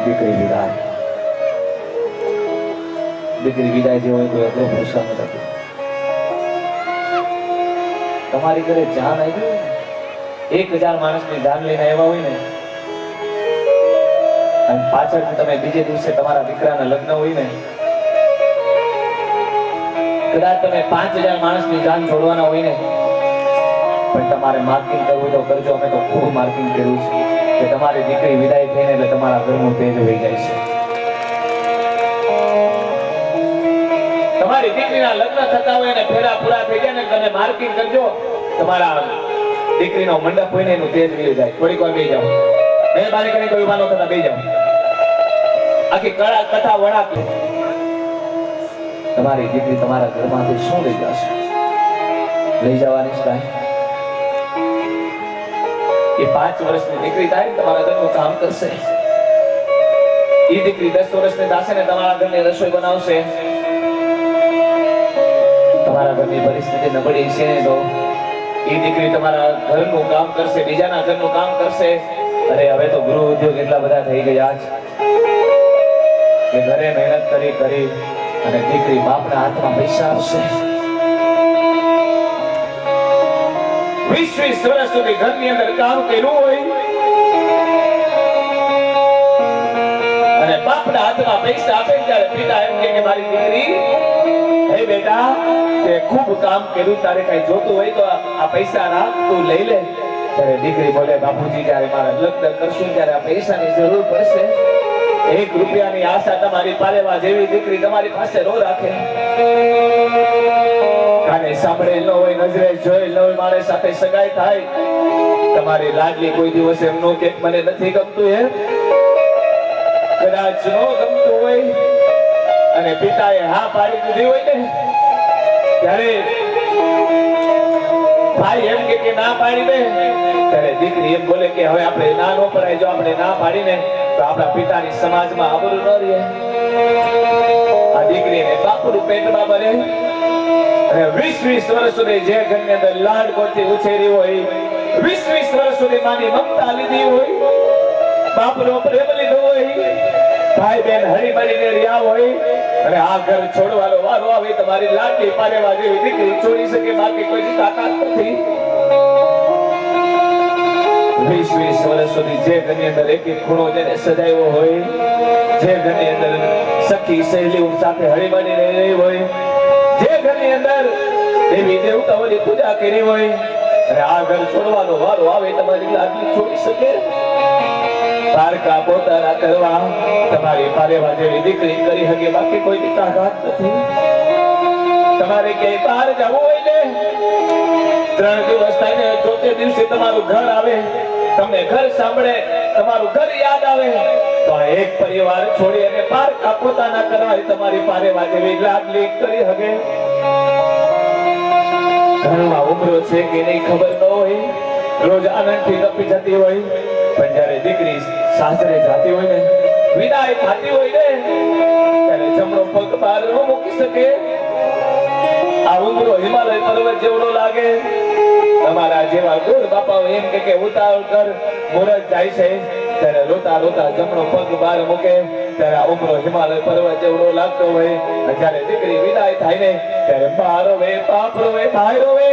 A: દીકરી વિદાય. દીકરી વિદાય જેવો કોઈ અઘરો પ્રસંગ નથી. તમારી ઘરે જાન આવી હોય ને, 1000 માણસની જાન લઈને આવ્યા હોય ને, અને પાછળથી તમે બીજે દિવસે તમારા દીકરાના લગ્ન હોય ને, કદાચ તમે 5000 માણસની જાન છોડવાના હોય ને, પણ તમારે માર્કિંગ કરવું હોય તો કરજો. અમે તો ખૂબ માર્કિંગ કર્યું છે કે તમારી દીકરી વિદાય થઈને એટલે તમારા ઘરનું તેજ વહી જાય છે. તમારી દીકરીના લગ્ન થતા હોય ને ફેરા પૂરા થઈ જાય ને તમે માર્કિંગ કરજો. તમારા દીકરીનો મંડપ હોય ને એનું તેજ વહી જાય. થોડીક વાર બેસી જાઓ, મહેરબાની કરીને કોઈ ઉભા ન થતા બેસી જાઓ. આખી કથા વળાક. તમારી દીકરી તમારા ઘરમાંથી શું લઈ જશે? લઈ જવાની છે કાંઈ? એ 5 વર્ષની દીકરી થાય તમારા ઘરનું કામ કરશે. એ દીકરી 10 વર્ષની થશે ને તમારા ઘરની રસોઈ બનાવશે. તમારા ઘરની પરિસ્થિતિ નબળી છે ને તો એ દીકરી તમારા ઘરનું કામ કરશે, બીજાના ઘરનું કામ કરશે. અરે હવે તો ગૃહ ઉદ્યોગ એટલા બધા થઈ ગયા છે કે ઘરે મહેનત કરી અને દીકરી બાપના હાથમાં પૈસા આપશે. 20 વર્ષ સુધી ઘરની અંદર કામ કર્યું હોય અને બાપના હાથમાં પૈસા આપે ત્યારે પિતા એમ કે મારી દીકરી, હે બેટા, તે ખૂબ કામ કર્યું, તારે કઈ જોતું હોય તો આ પૈસા રાખ, તું લઈ લે. ત્યારે દીકરી બોલે, બાપુજી જ્યારે મારા લગ્ન કરશું ત્યારે આ પૈસાની જરૂર પડશે. 1 રૂપિયાની આશા તમારી પાલેવા જેવી દીકરી તમારી પાસે નો રાખે. કાને સાંભળેલ ન હોય, નજરે જોયેલ ન હોય, મારી સાથે સગાઈ થાય, તમારી લાડલી કોઈ દિવસ એમ નો કે મને નથી ગમતું. એમ કદાચ નો ગમતું હોય અને પિતાએ હા પાડી દીધી હોય ને, ત્યારે ભાઈ એમ કે ના પાડી દે, ત્યારે દીકરી એમ બોલે કે હવે આપણે ના નો પડાય. જો આપણે ના પાડીને તો આપણા પિતાની સમાજમાં આબરૂ ન રહે. આ દીકરીને બાપુનું પેટમાં બને અને 20 વર્ષ સુધી જે ઘરની અંદર લાડકોડથી ઉછેરી હોય, 20 વર્ષ સુધી માની મમતા લીધી હોય, બાપનો પ્રેમ લીધો હોય, ભાઈ બહેન હળી મળીને રહ્યા હોય, અને આ ઘર છોડવાનો વારો આવે, તમારી લાડલી પારેવા જેવી દીકરી છોડી શકે, બાકી કોઈની તાકાત નથી. 20 વર્ષ સુધી જે ઘરની અંદર એક એક ખૂણો જેને સજાવ્યો હોય, જે ઘરની અંદર સખી સહેલીઓ સાથે હળી મળીને રહી હોય, જે ઘરની અંદર દેવી દેવતાઓની પૂજા કરી હોય, અને આ ઘર છોડવાનો વારો આવે, તમારી લાડલી છોડી શકે? પારકા પોતાના કરવા તમારી પારેવા જેવી દીકરી કરી શકે, બાકી કોઈની તાકાત નથી. તમારે ક્યાંય બહાર જવું હોય ને, 3 દિવસ થઈને 4થે દિવસે તમારું ઘર આવે, તમને ઘર સાંભળે, તમારું ઘર યાદ આવે, તો આ એક પરિવાર છોડી અને પારકા પોતાના કરવા તમારી પારેવા જેવી લાડલી કરી શકે? ઘરમાં ઉમરો છે કે નહીં ખબર ન હોય, રોજ આનંદથી ટપી જતી હોય, પણ જ્યારે દીકરી સાસરે જાતી હોય ને, વિદાય થતી હોય ને, ત્યારે જમણો પગ બહાર ન મૂકી શકે. આ ઉમરો હિમાલય પર્વત જેવડો લાગે. તમારા જેવા ગોળ બાપાઓ એમ કે ઉતાવળ કર, મુરત જાય છે, ત્યારે રોતા રોતા જમણો પગ બહાર મૂકે, ત્યારે આ ઉમરો હિમાલય પર્વત જેવડો લાગતો હોય. જ્યારે દીકરી વિદાય થાય ને, ત્યારે બા રોવે, બાપ રોવે, ભાઈ રોવે,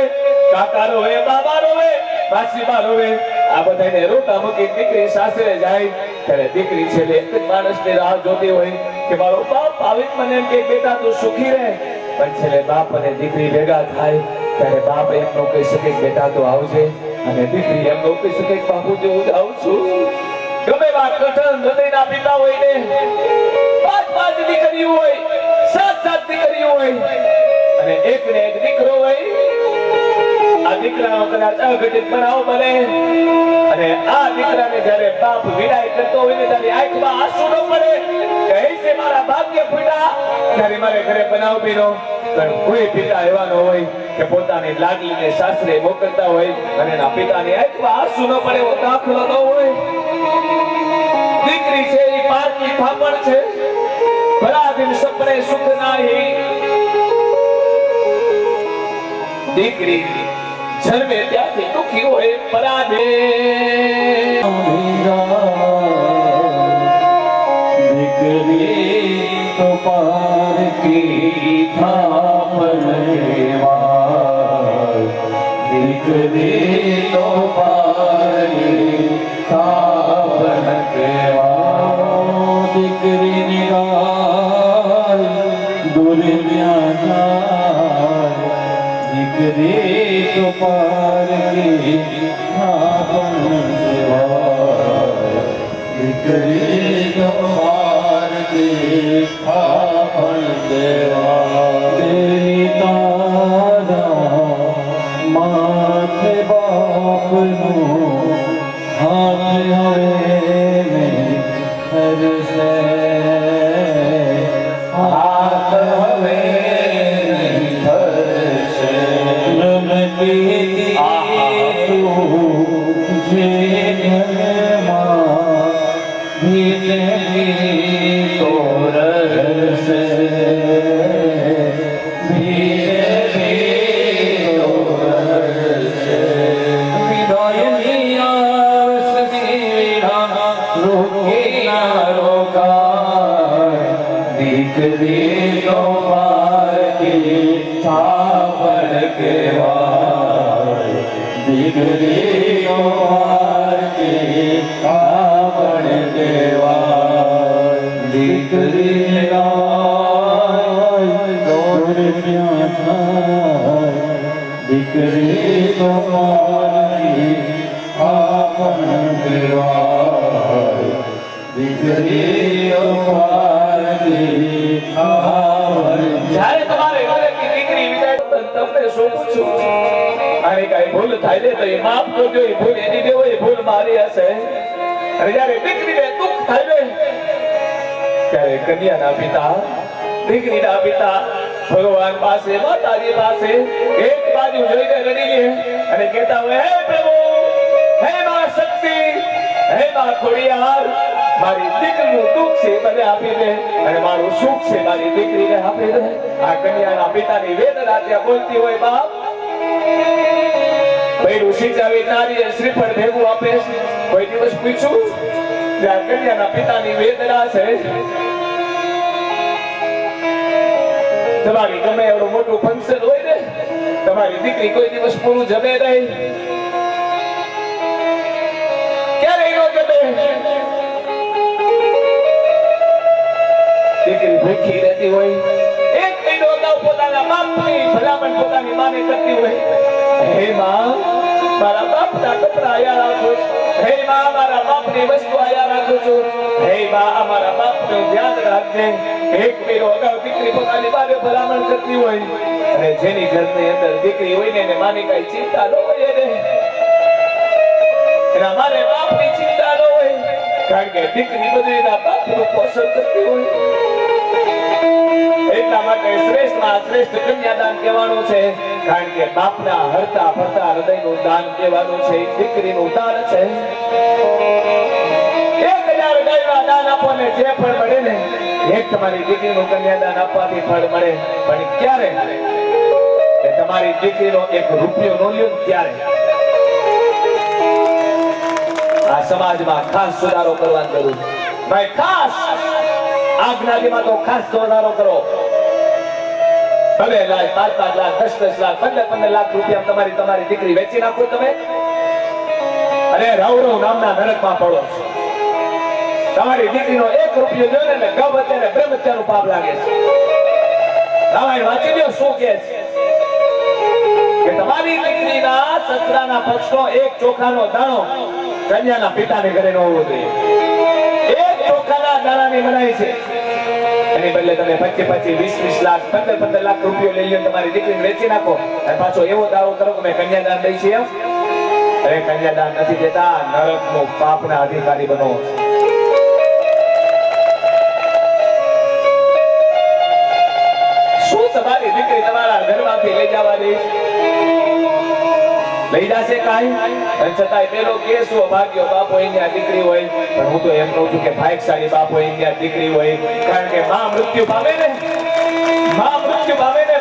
A: કાકા રોવે, બાબા રોવે, માસીબા રોવે. આ બધાને રોતા મૂકી દીકરી સાસરે જાય, ત્યારે દીકરી છેલ્લે એક જ માણસની રાહ જોતી હોય કે મારો બાપ આવે, મને એમ કે બેટા તું સુખી રહે. પણ છેલ્લે બાપ અને દીકરી ભેગા થાય, ત્યારે બાપ એમ ન કહી શકે બેટા તો આવજે, અને દીકરી એમ ન કહી શકે બાપુજી હું આવું છું. ગમે વાત કઠણ હૃદયના પિતા હોય ને, 5 દીકરીઓ હોય, 7 દીકરીઓ હોય, અને એક ને એક દીકરો હોય. આ દીકરાનો કદાચ અઘટિત બનાવ બને, અને આ દીકરાને જ્યારે બાપ વિદાય કરતો હોય ને, ત્યારે આંખમાં આંસુ ન પડે કે હે છે મારા ભાગ્ય ફૂટા, ત્યારે મારે ઘરે બનાવ પીનો. પણ કોઈ પિતા એવા ન હોય કે પોતાની લાડલીને સાસરે મોકલતા હોય અને એના પિતાની આંખમાં આંસુ ન પડે એવો દાખલો ન હોય. દીકરી છે એ પારકી થાપણ છે, પરાધીન સપને સુખ નાહી. દીકરી જન્મે ત્યાંથી દુખી હોય, પરાધીન.
B: દીકરી તો પારકી થાપણ કેવાય, દીકરી તો પારકી થાપણ કેવાય. દીકરીની રાહ દુનિયા જાય, દીકરી તો પારકી થાપણ કેવાય, દીકરી તો પારકી થાપણ કેવાય. તેની તારા માથે બાપનું હાથ હવે નહીં હરશે, હાથ હવે નહીં હરશે. નમતી તું જે ઘરમાં ભીતરી તો રસે, ભીતરી તો રસે. વિદાયની આસની વિના રોકી ના રોકાય, દીકરી તો પારકી થાપણ કેવાય, દીકરી તો પારકી થાપણ કેવાય. દીકરી રાય દોડ્યા થાય, દીકરી તો પારકી થાપણ કેવાય, દીકરી તો પારકી થાપણ.
A: જ્યારે તમારે ઘરેથી દીકરી વિદાય તમને શું પૂછું, અને કઈ ભૂલ થાય ને તો એ માફ કરજો. એ ભૂલ એની દેવો, એ ભૂલ મારી હશે. અને જ્યારે દીકરીને દુઃખ થાય ને, ત્યારે કન્યાના પિતા, દીકરીના પિતા ભગવાન પાસે, માતાજી પાસે એક બાજુ જોઈને રડી લે અને કહેતા હોય હે પ્રભુ, હે માં શક્તિ, હે માં ખોડિયાર, મારી દીકરીનું દુઃખ છે મને આપી દે અને મારું સુખ છે મારી દીકરીને આપી દે. આ કન્યાના પિતાની વેદના ત્યાં બોલતી હોય બાપ. બૈરું સિંચાવી નારીએ શ્રીફળ ભેગું આપે છે. કોઈ દિવસ પૂછ્યું કે આ કન્યાના પિતાની વેદના છે? તમારી ગમે એવડું મોટું ફંક્શન હોય ને, તમારી દીકરી કોઈ દિવસ પૂરું જમે નહીં, ક્યારેય ન જમે. દીકરી ભૂખી રહેતી હોય, એક મહિનો અગાઉ પોતાના બાપની ભલામણ પોતાની માને કરતી હોય, હે માં મારા બાપના કપડા આયા રાખો છો, હે માં મારા બાપની વસ્તુ આયા રાખો છો, હે માં અમારા બાપનું ધ્યાન રાખજે. એક મહિનો અગાઉ દીકરી પોતાની બાને ભલામણ કરતી હોય અને જેની ઘરની અંદર દીકરી હોય ને એને માની કઈ ચિંતા ન હોય એને, એના મારે બાપની ચિંતા ન હોય, કારણ કે દીકરી બધું એના બાપનું પોષણ કરતી હોય. એટલા માટે શ્રેષ્ઠમાં શ્રેષ્ઠ કન્યાદાન કહેવાનું છે, કારણ કે બાપના હરતા ફરતા હૃદયનું દાન કહેવાનું છે, દીકરીનું દાન છે. 1000 ગાયના દાન આપો ને જે ફળ મળે ને, એક તમારી દીકરીનું કન્યાદાન આપવાથી ફળ મળે. પણ ક્યારે? કે તમારી દીકરીનો 1 રૂપિયો નો લ્યો ત્યારે. આ સમાજમાં ખાસ સુધારો કરવાની જરૂર છે ભાઈ. ખાસ આ જ્ઞાતિમાં તો ખાસ સુધારો કરો. 2 લાખ 5 લાખ 10 લાખ 15 લાખ રૂપિયા તમારી દીકરી વેચી નાખો તમે, અને રવરવ નામના નરકમાં પડો છો. તમારી દીકરીનો 1 રૂપિયો જો ને ગૌ હત્યા બ્રહ્મ હત્યાનું પાપ લાગે છે. રામાયણ વાંચી લ્યો શું કહે છે કે તમારી દીકરીના સસરાના પક્ષનો 1 ચોખાનો દાણો કન્યાના પિતાને ઘરે ન હોવો જોઈએ. 1 ચોખાના દાણાની મનાઈ છે. એની બદલે તમે 25 20 લાખ 15 લાખ રૂપિયો લઈ લો, તમારી દીકરીને વેચી નાખો અને પાછો એવો દાવો કરો કે મેં કન્યાદાન દઈ છે. અરે કન્યાદાન નથી દેતા, નરકનો પાપના અધિકારી બનો. શું તમારી દીકરી તમારા ઘરમાંથી લઈ જવા દે? લઈ જશે કાંઈ? અને છતાંય પેલો કેસ ભાગ્યો બાપો એની દીકરી હોય. પણ હું તો એમ કહું છું કે ભાગ્યશાળી બાપો એની દીકરી હોય, કારણ કે માં મૃત્યુ પામે ને,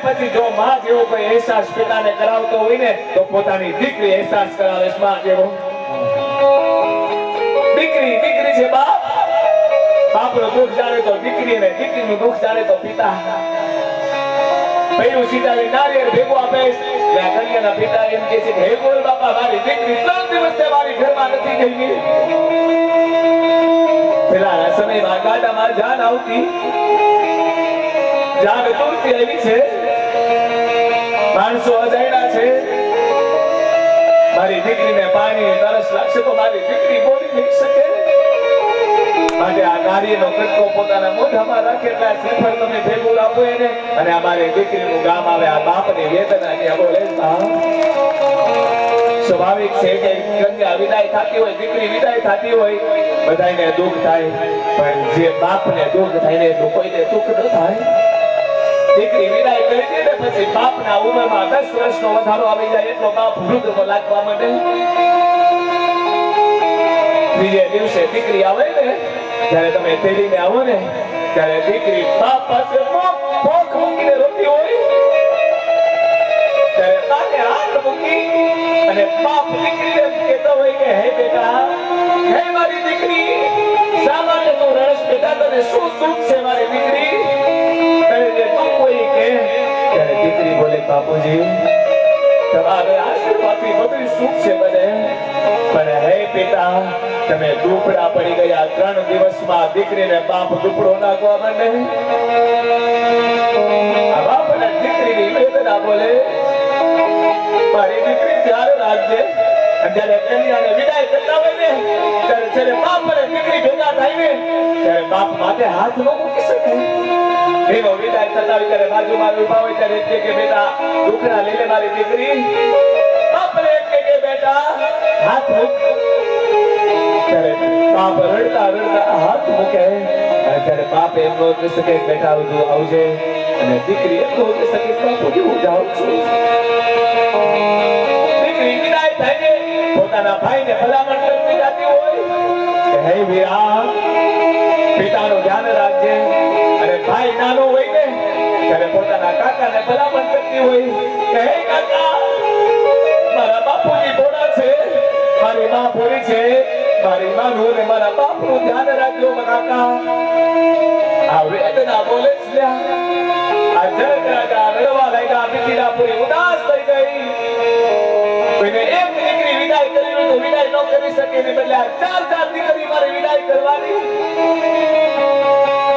A: પછી જો માં જેવો કોઈ અહેસાસ પિતાને કરાવતો હોય ને, તો પોતાની દીકરી અહેસાસ કરાવે છે માં જેવો. દીકરી છે બાપ, બાપનું દુઃખ જાણે તો દીકરી, ને દીકરીનું દુઃખ જાણે તો પિતા. બૈરું સિંચાવી નારિયેળ ભેગું આપે, કન્યાના પિતા એમ કહે છે કે હે ગોળ બાપા, મારી દીકરી 3 દિવસથી મારી ઘરમાં નથી ગઈ. પેલા સમયમાં ગાડામાં જાન આવતી, જાન દૂરથી આવી છે, માણસો અજાયણા છે, મારી દીકરીને પાણી તરસ લાગશે તો મારી દીકરી બોલી નહીં શકે. માટે આ નારીનો કટકો પોતાના મોઢામાં રાખે એટલે આ શ્રીફળ તમે ભેગું આપો એને, અને અમારી દીકરીનું ગામ આવે. આ બાપની વેદના ત્યાં બોલે. સ્વાભાવિક છે કે કન્યા વિદાય થતી હોય, દીકરી વિદાય થતી હોય, બધાને દુઃખ થાય, પણ જે બાપને દુઃખ થાય ને કોઈને દુઃખ ન થાય. દીકરી વિદાય કરી દે ને પછી બાપના ઉંમરમાં 10 વર્ષનો વધારો આવી જાય એટલો બાપ વૃદ્ધ લાગવા માંડે. બીજે દિવસે દીકરી આવે ને, જ્યારે તમે તેડીને આવો ને, ત્યારે દીકરી બાપ પાસે ભોખ મૂકીને રોતી હોય, ત્યારે બાને હાથ મૂકી અને બાપ દીકરીને કહેતો હોય કે હે બેટા, હે મારી દીકરી, શા માટે તું રડસ બેટા? તને શું દુઃખ છે મારી દીકરી? તને જે દુઃખ હોય કે, ત્યારે દીકરી બોલે બાપુજી, તમારે આશીર્વાદથી બધું સુખ છે મને, પણ હે પિતા, તમે દુપડા પડી ગયા. 3 દિવસમાં દીકરીને બાપ દુપડો નાખવા માંડે. આ બાપ અને દીકરીની વેદના બોલે, મારી દીકરી ધ્યાન રાખજે. જ્યારે કન્યાને વિદાય કરતા હોય ને, ત્યારે જ્યારે બાપ અને દીકરી ભેગા થાય ને, ત્યારે બાપ માથે હાથ ન મૂકી શકે. એનો વિદાય થતા હોય ત્યારે બાજુમાં ઉભા હોય ત્યારે કહે કે બેટા દુખડા લઈ લે મારી દીકરી. બાપને કહે કે બેટા હાથ મૂક. ત્યારે બાપ રડતા હાથ મૂકે, અને ત્યારે બાપ એમ ન કહી શકે બેટા આવજે, અને દીકરી એમ ન કહી શકે બાપુજી હું જાઉં છું. દીકરી વિદાય થાય ને, પોતાના ભાઈને ભલામણ કરતી કહેતી હોય કે હે વીરા, પિતાનું ધ્યાન રાખજે. અને ભાઈ નાનો હોય ને ત્યારે પોતાના કાકાને ભલામણ કરતી હોય કે હે કાકા, મારા બાપુજી ભોળા છે, મારી માં ભોળી છે, મારી માનું ને મારા બાપનું ધ્યાન રાખજો કાકા. આ વેદના બોલે છે. આ જનક રાજા રડવા લાગ્યા. મિથિલા પૂરી ઉદાસ થઈ ગઈ. કોઈને એક દીકરી વિદાય કરી હોય તો વિદાય ન કરી શકે ને બદલે આ ચાર દીકરી મારે વિદાય કરવાની.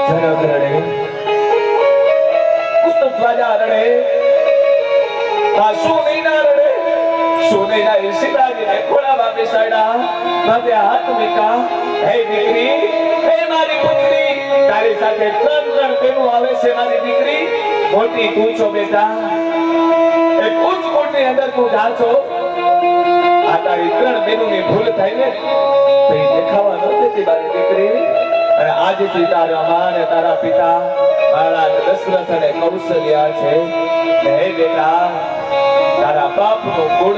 A: જનક રડે, કુસ્તુભ રાજા રડે, આ સુનૈના રડે. સુનૈના સીતાજીને ખોળામાં બેસાડ્યા, માથે હાથ મૂક્યા. હે દીકરી, હે મારી પુત્રી, તારી સાથે ત્રણ બહેનો આવે છે મારી દીકરી. મોટી તું છો બેટા, એક ઉચ્ચ કોટની અંદર તું જા છો. આ તારી ત્રણ બહેનોની ભૂલ થાય ને તો એ દેખાવા ન દેતી મારી દીકરી. અને આજથી તારા મા અને તારા પિતા મહારાજ દશરથ અને કૌશલ્યા છે. હે બેટા, તારા બાપનું કુળ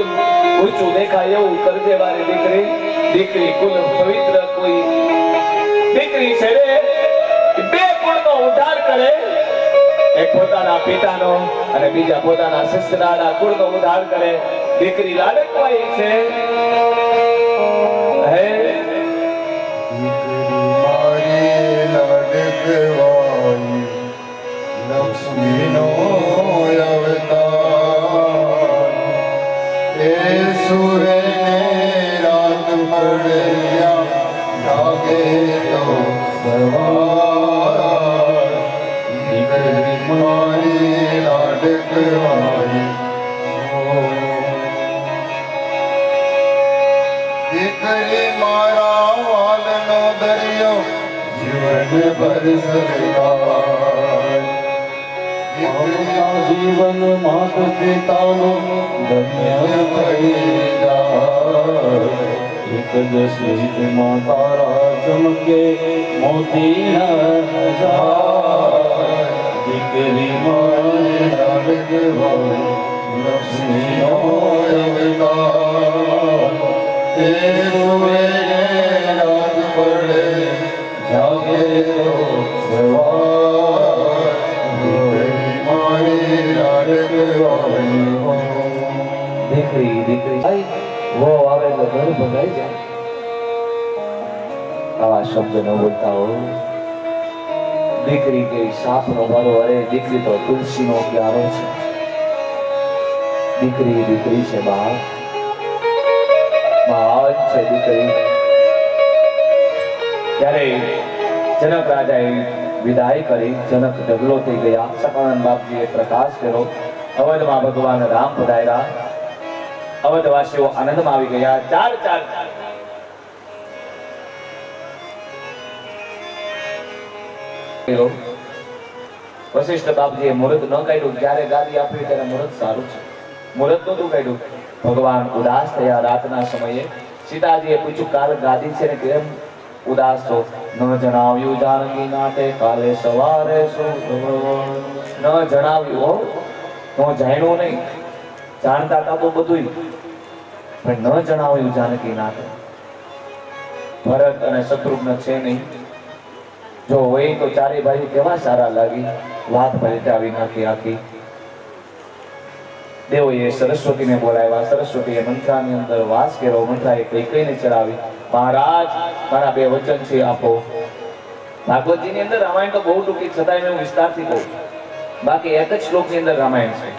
A: ઊંચું દેખાય એવું કરજે મારી દીકરી. દીકરી કુલ પવિત્ર કોઈ દીકરી છે રે, બે કુળનો ઉદ્ધાર કરે. એક પોતાના પિતાનો અને બીજા પોતાના સસરાના કુળનો ઉદ્ધાર કરે. દીકરી લાડકવાઈ છે. હે
D: દીકરી મારી લાડકવાઈ, લક્ષ્મીનો અવતાર. એ સૂર્યને રાત પડ્યા જાગે તો સવાર. દીકરી મારી લાડકવાઈ, દીકરી મારા વાલનો દરિયો જીવન ભર સદાય.
B: આપણા જીવન માત પિતાનું ધન્ય થઈ જાય. એક જ સ્મિતમાં તારા ચમકે મોતી ન જાય. દીકરી મારી
D: લાડકવાઈ, લક્ષ્મીનો અવતાર. એ સૂર્યને રાત પડે જાગે તો સવાર. દીકરી મારી લાડકવાઈ.
A: દીકરી દીકરી વો આવે તો ઘર ભગાઈ જાય. આવા શબ્દ ન બોલતા હો. દીકરી કે સાપનો મારો, અરે દીકરી તો તુલસીનો ક્યારો છે. દીકરી દીકરી છે બાપ, મહાન છે દીકરી. ત્યારે જનક રાજાએ વિદાય કરી. જનક ઢગલો થઈ ગયા. સકાનંદ બાપજીએ પ્રકાશ કર્યો. અવધમાં ભગવાન રામ પધાર્યા. અવધવાસીઓ આનંદમાં આવી ગયા. ચાર વશિષ્ઠ બાપજીએ મુહૂર્ત ન કાઢ્યું. જ્યારે ગાદી આપી ત્યારે મુહૂર્ત સારું છે. મુહૂર્ત નહોતું કાઢ્યું. ભગવાન ઉદાસ થયા રાતના સમયે. સીતાજીએ પૂછ્યું, કાલ ગાદી છે ને કેમ ઉદાસ છો? ન જણાવ્યું જાનકી નાટે કાલે સવારે શું થયું? ન જણાવ્યું, ન જાણ્યું નહીં. જાણતા હતા તો બધું, પણ ન જણાવ્યું જાનકી નાટે. ભરત અને શત્રુઘ્ન છે નહીં. જો હોય તો ચારે ભાઈ કેવા સારા લાગી. વાત પલટાવી નાખી આખી. દેવોએ સરસ્વતીને બોલાવ્યા. સરસ્વતીએ મંત્રાની અંદર વાસ કર્યો. મંત્રાએ કૈકેયીને ચડાવી. મહારાજ, મારા બે વચન છે આપો. ભાગવતજીની અંદર રામાયણ તો બહુ ટૂંકી, છતાંય હું વિસ્તારથી કહું. બાકી એક જ શ્લોકની અંદર રામાયણ છે.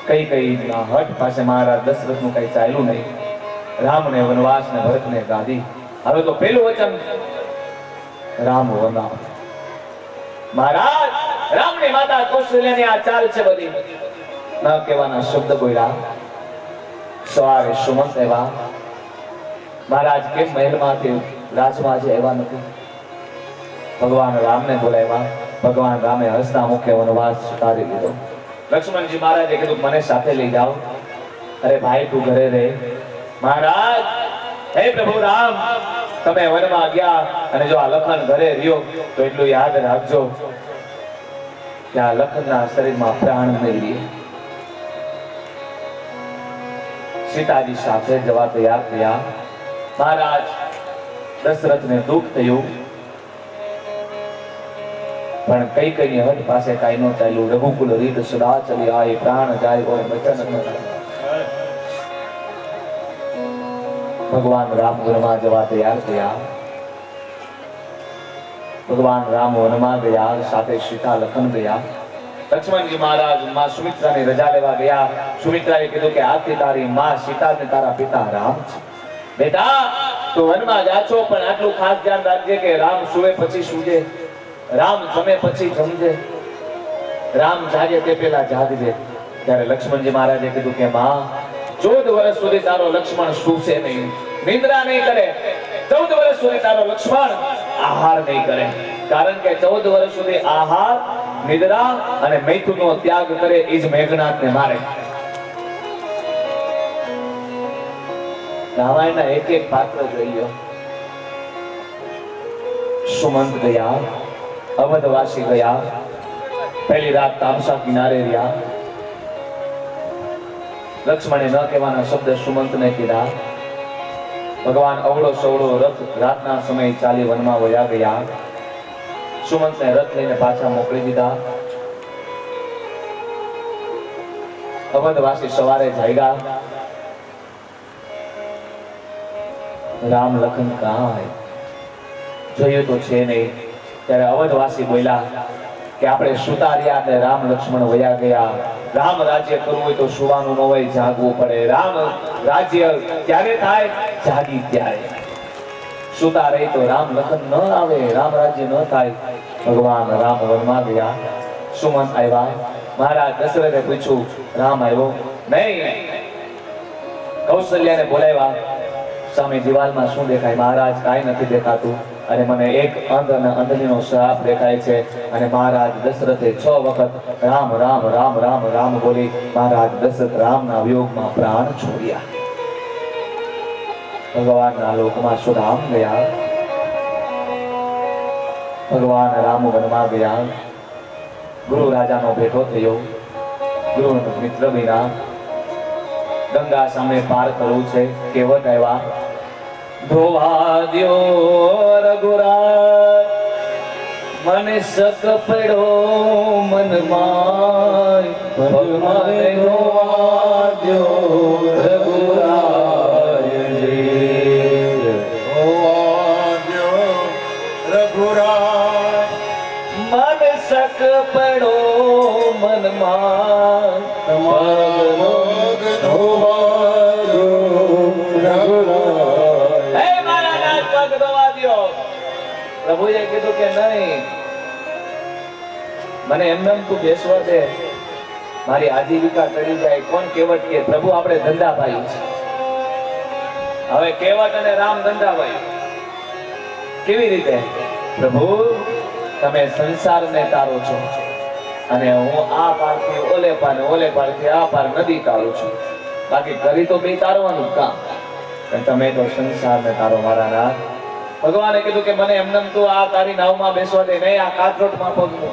A: કૈકેયીના હઠ પાસે મહારાજ દશરથનું કઈ ચાલ્યું નહીં. રામને વનવાસ ને ભરતને ગાદી. હવે તો પેલું વચન રામ વના. મહારાજ, રામની માતા કૌશલ્યાની આ ચાલ છે બધી. ન કહેવાના શબ્દ બોલ્યા. સવારે સુમંત એવા. મહારાજ કેમ મહેલમાંથી રાજમાં છે એવા નથી? ભગવાન રામને બોલાવ્યા. ભગવાન રામે હસતા મુખે વનવાસ સ્વીકારી લીધો. લક્ષ્મણજી મહારાજે કીધું, મને સાથે લઈ જાઓ. અરે ભાઈ, તું ઘરે રહે. મહારાજ, હે પ્રભુ રામ, તમે વનમાં ગયા અને જો આ લખન ઘરે રહ્યો તો એટલું યાદ રાખજો કે આ લખનના શરીરમાં પ્રાણ નહીં રહે. સીતાજી સાથે જવા તૈયાર થયા. મહારાજ દશરથને દુઃખ થયું, પણ કઈ કઈ હદ પાસે કાંઈ ન ચાલ્યું. રઘુકુલ રીત સદા ચલી આય, પ્રાણ જાય કોઈ વચન ન જાય. ભગવાન રામ વનમાં જવા તૈયાર થયા. ભગવાન રામ વનમાં ગયા, સાથે સીતા લખન ગયા. લક્ષ્મણજી મહારાજ માં સુમિત્રાની રજા લેવા ગયા. સુમિત્રાએ કીધું કે આજથી તારી માં સીતા ને તારા પિતા રામ છે. બેટા તું વનમાં જા છો, પણ આટલું ખાસ ધ્યાન રાખજે કે રામ સુવે પછી સૂજે, રામ જમે પછી જમજે, રામ જાગે તે પેલા જાગજે. ત્યારે લક્ષ્મણજી મહારાજે કીધું કે માં 14 વર્ષ સુધી તારો લક્ષ્મણ સૂશે નહીં, નિંદ્રા નહીં કરે. 14 વર્ષ સુધી તારો લક્ષ્મણ આહાર નહીં કરે, કારણ કે 14 વર્ષ સુધી આહાર, નિદ્રા અને મૈથુનનો ત્યાગ કરે એ જ મેઘનાથને મારે. રામાયણના એક એક પાત્ર જોઈ લો. સુમંત ગયા, અવધવાસી ગયા, પહેલી રાત તામસા કિનારે રહ્યા. લક્ષ્મણે ન કહેવાના શબ્દ સુમંતને કીધા. ભગવાન અવળો સવળો રથ રાતના સમયે ચાલી વનમાં વયા ગયા. સુમંતને રથ લઈને પાછા મોકલી દીધા. અવધવાસી સવારે જાગ્યા. રામ લખન કહાં જોયું તો છે નહીં. ત્યારે અવધવાસી બોલ્યા કે આપણે સુતા રહ્યા એટલે રામ લક્ષ્મણ વયા ગયા. રામ રાજ્ય કરવું હોય તો સુવાનું ન હોય, જાગવું પડે. રામ રાજ્ય ત્યારે થાય જાગી ત્યારે. સુતા રહી તો રામ લખન ન આવે, રામ રાજ્ય ન થાય. ભગવાન રામ વનમાં ગયા. સુમંત આવ્યા. મહારાજ દશરથે પૂછ્યું રામ આવ્યો નહીં? કૌશલ્યાને બોલાવ્યા. સામે દિવાલમાં શું દેખાય? મહારાજ કાંઈ નથી દેખાતું, અને મને એક અંધ અને અંધનીનો શ્રાપ દેખાય છે. અને મહારાજ દશરથે 6 વખત રામ રામ રામ રામ રામ બોલી મહારાજ દશરથ રામના વિયોગમાં પ્રાણ છોડ્યા. ભગવાનના લોકમાં સુધામ ગયા. ભગવાન રામ વનમાં ગયા. ગુરુ રાજાનો ભેટો થયો. ગુરુ મિત્ર બન્યા. ગંગા સામે પાર કરવું છે. કેવટ આવ્યા. ધોવા દ્યો રઘુરાય, મને શક પડ્યો મનમાં. ભગવાને ધોવા દ્યો રઘુરાયજી,
D: ધોવા દ્યો રઘુરાય,
A: મને શક પડ્યો મનમાં.
D: તમારો મગ ધોવા દ્યો રઘુરાય.
A: પ્રભુએ કીધું કે નહીં, મને એમને તું બેસવા દે, મારી આજીવિકા કરી જાય. કોણ કેવટ કે? પ્રભુ આપણે ધંધાભાઈ છે. હવે કેવટ અને રામ ધંધાભાઈ કેવી રીતે? પ્રભુ તમે સંસારને તારો છો, અને હું આ પારથી ઓલે પાર ને ઓલે પારથી આ પાર નદી તારું છું. બાકી કરી તો બે તારવાનું કામ, અને તમે તો સંસારને તારો મારા નાથ. ભગવાને કીધું કે મને એમને તું આ તારી નાવમાં બેસવા દે નહીં, આ કાથરોટમાં પગ મૂક.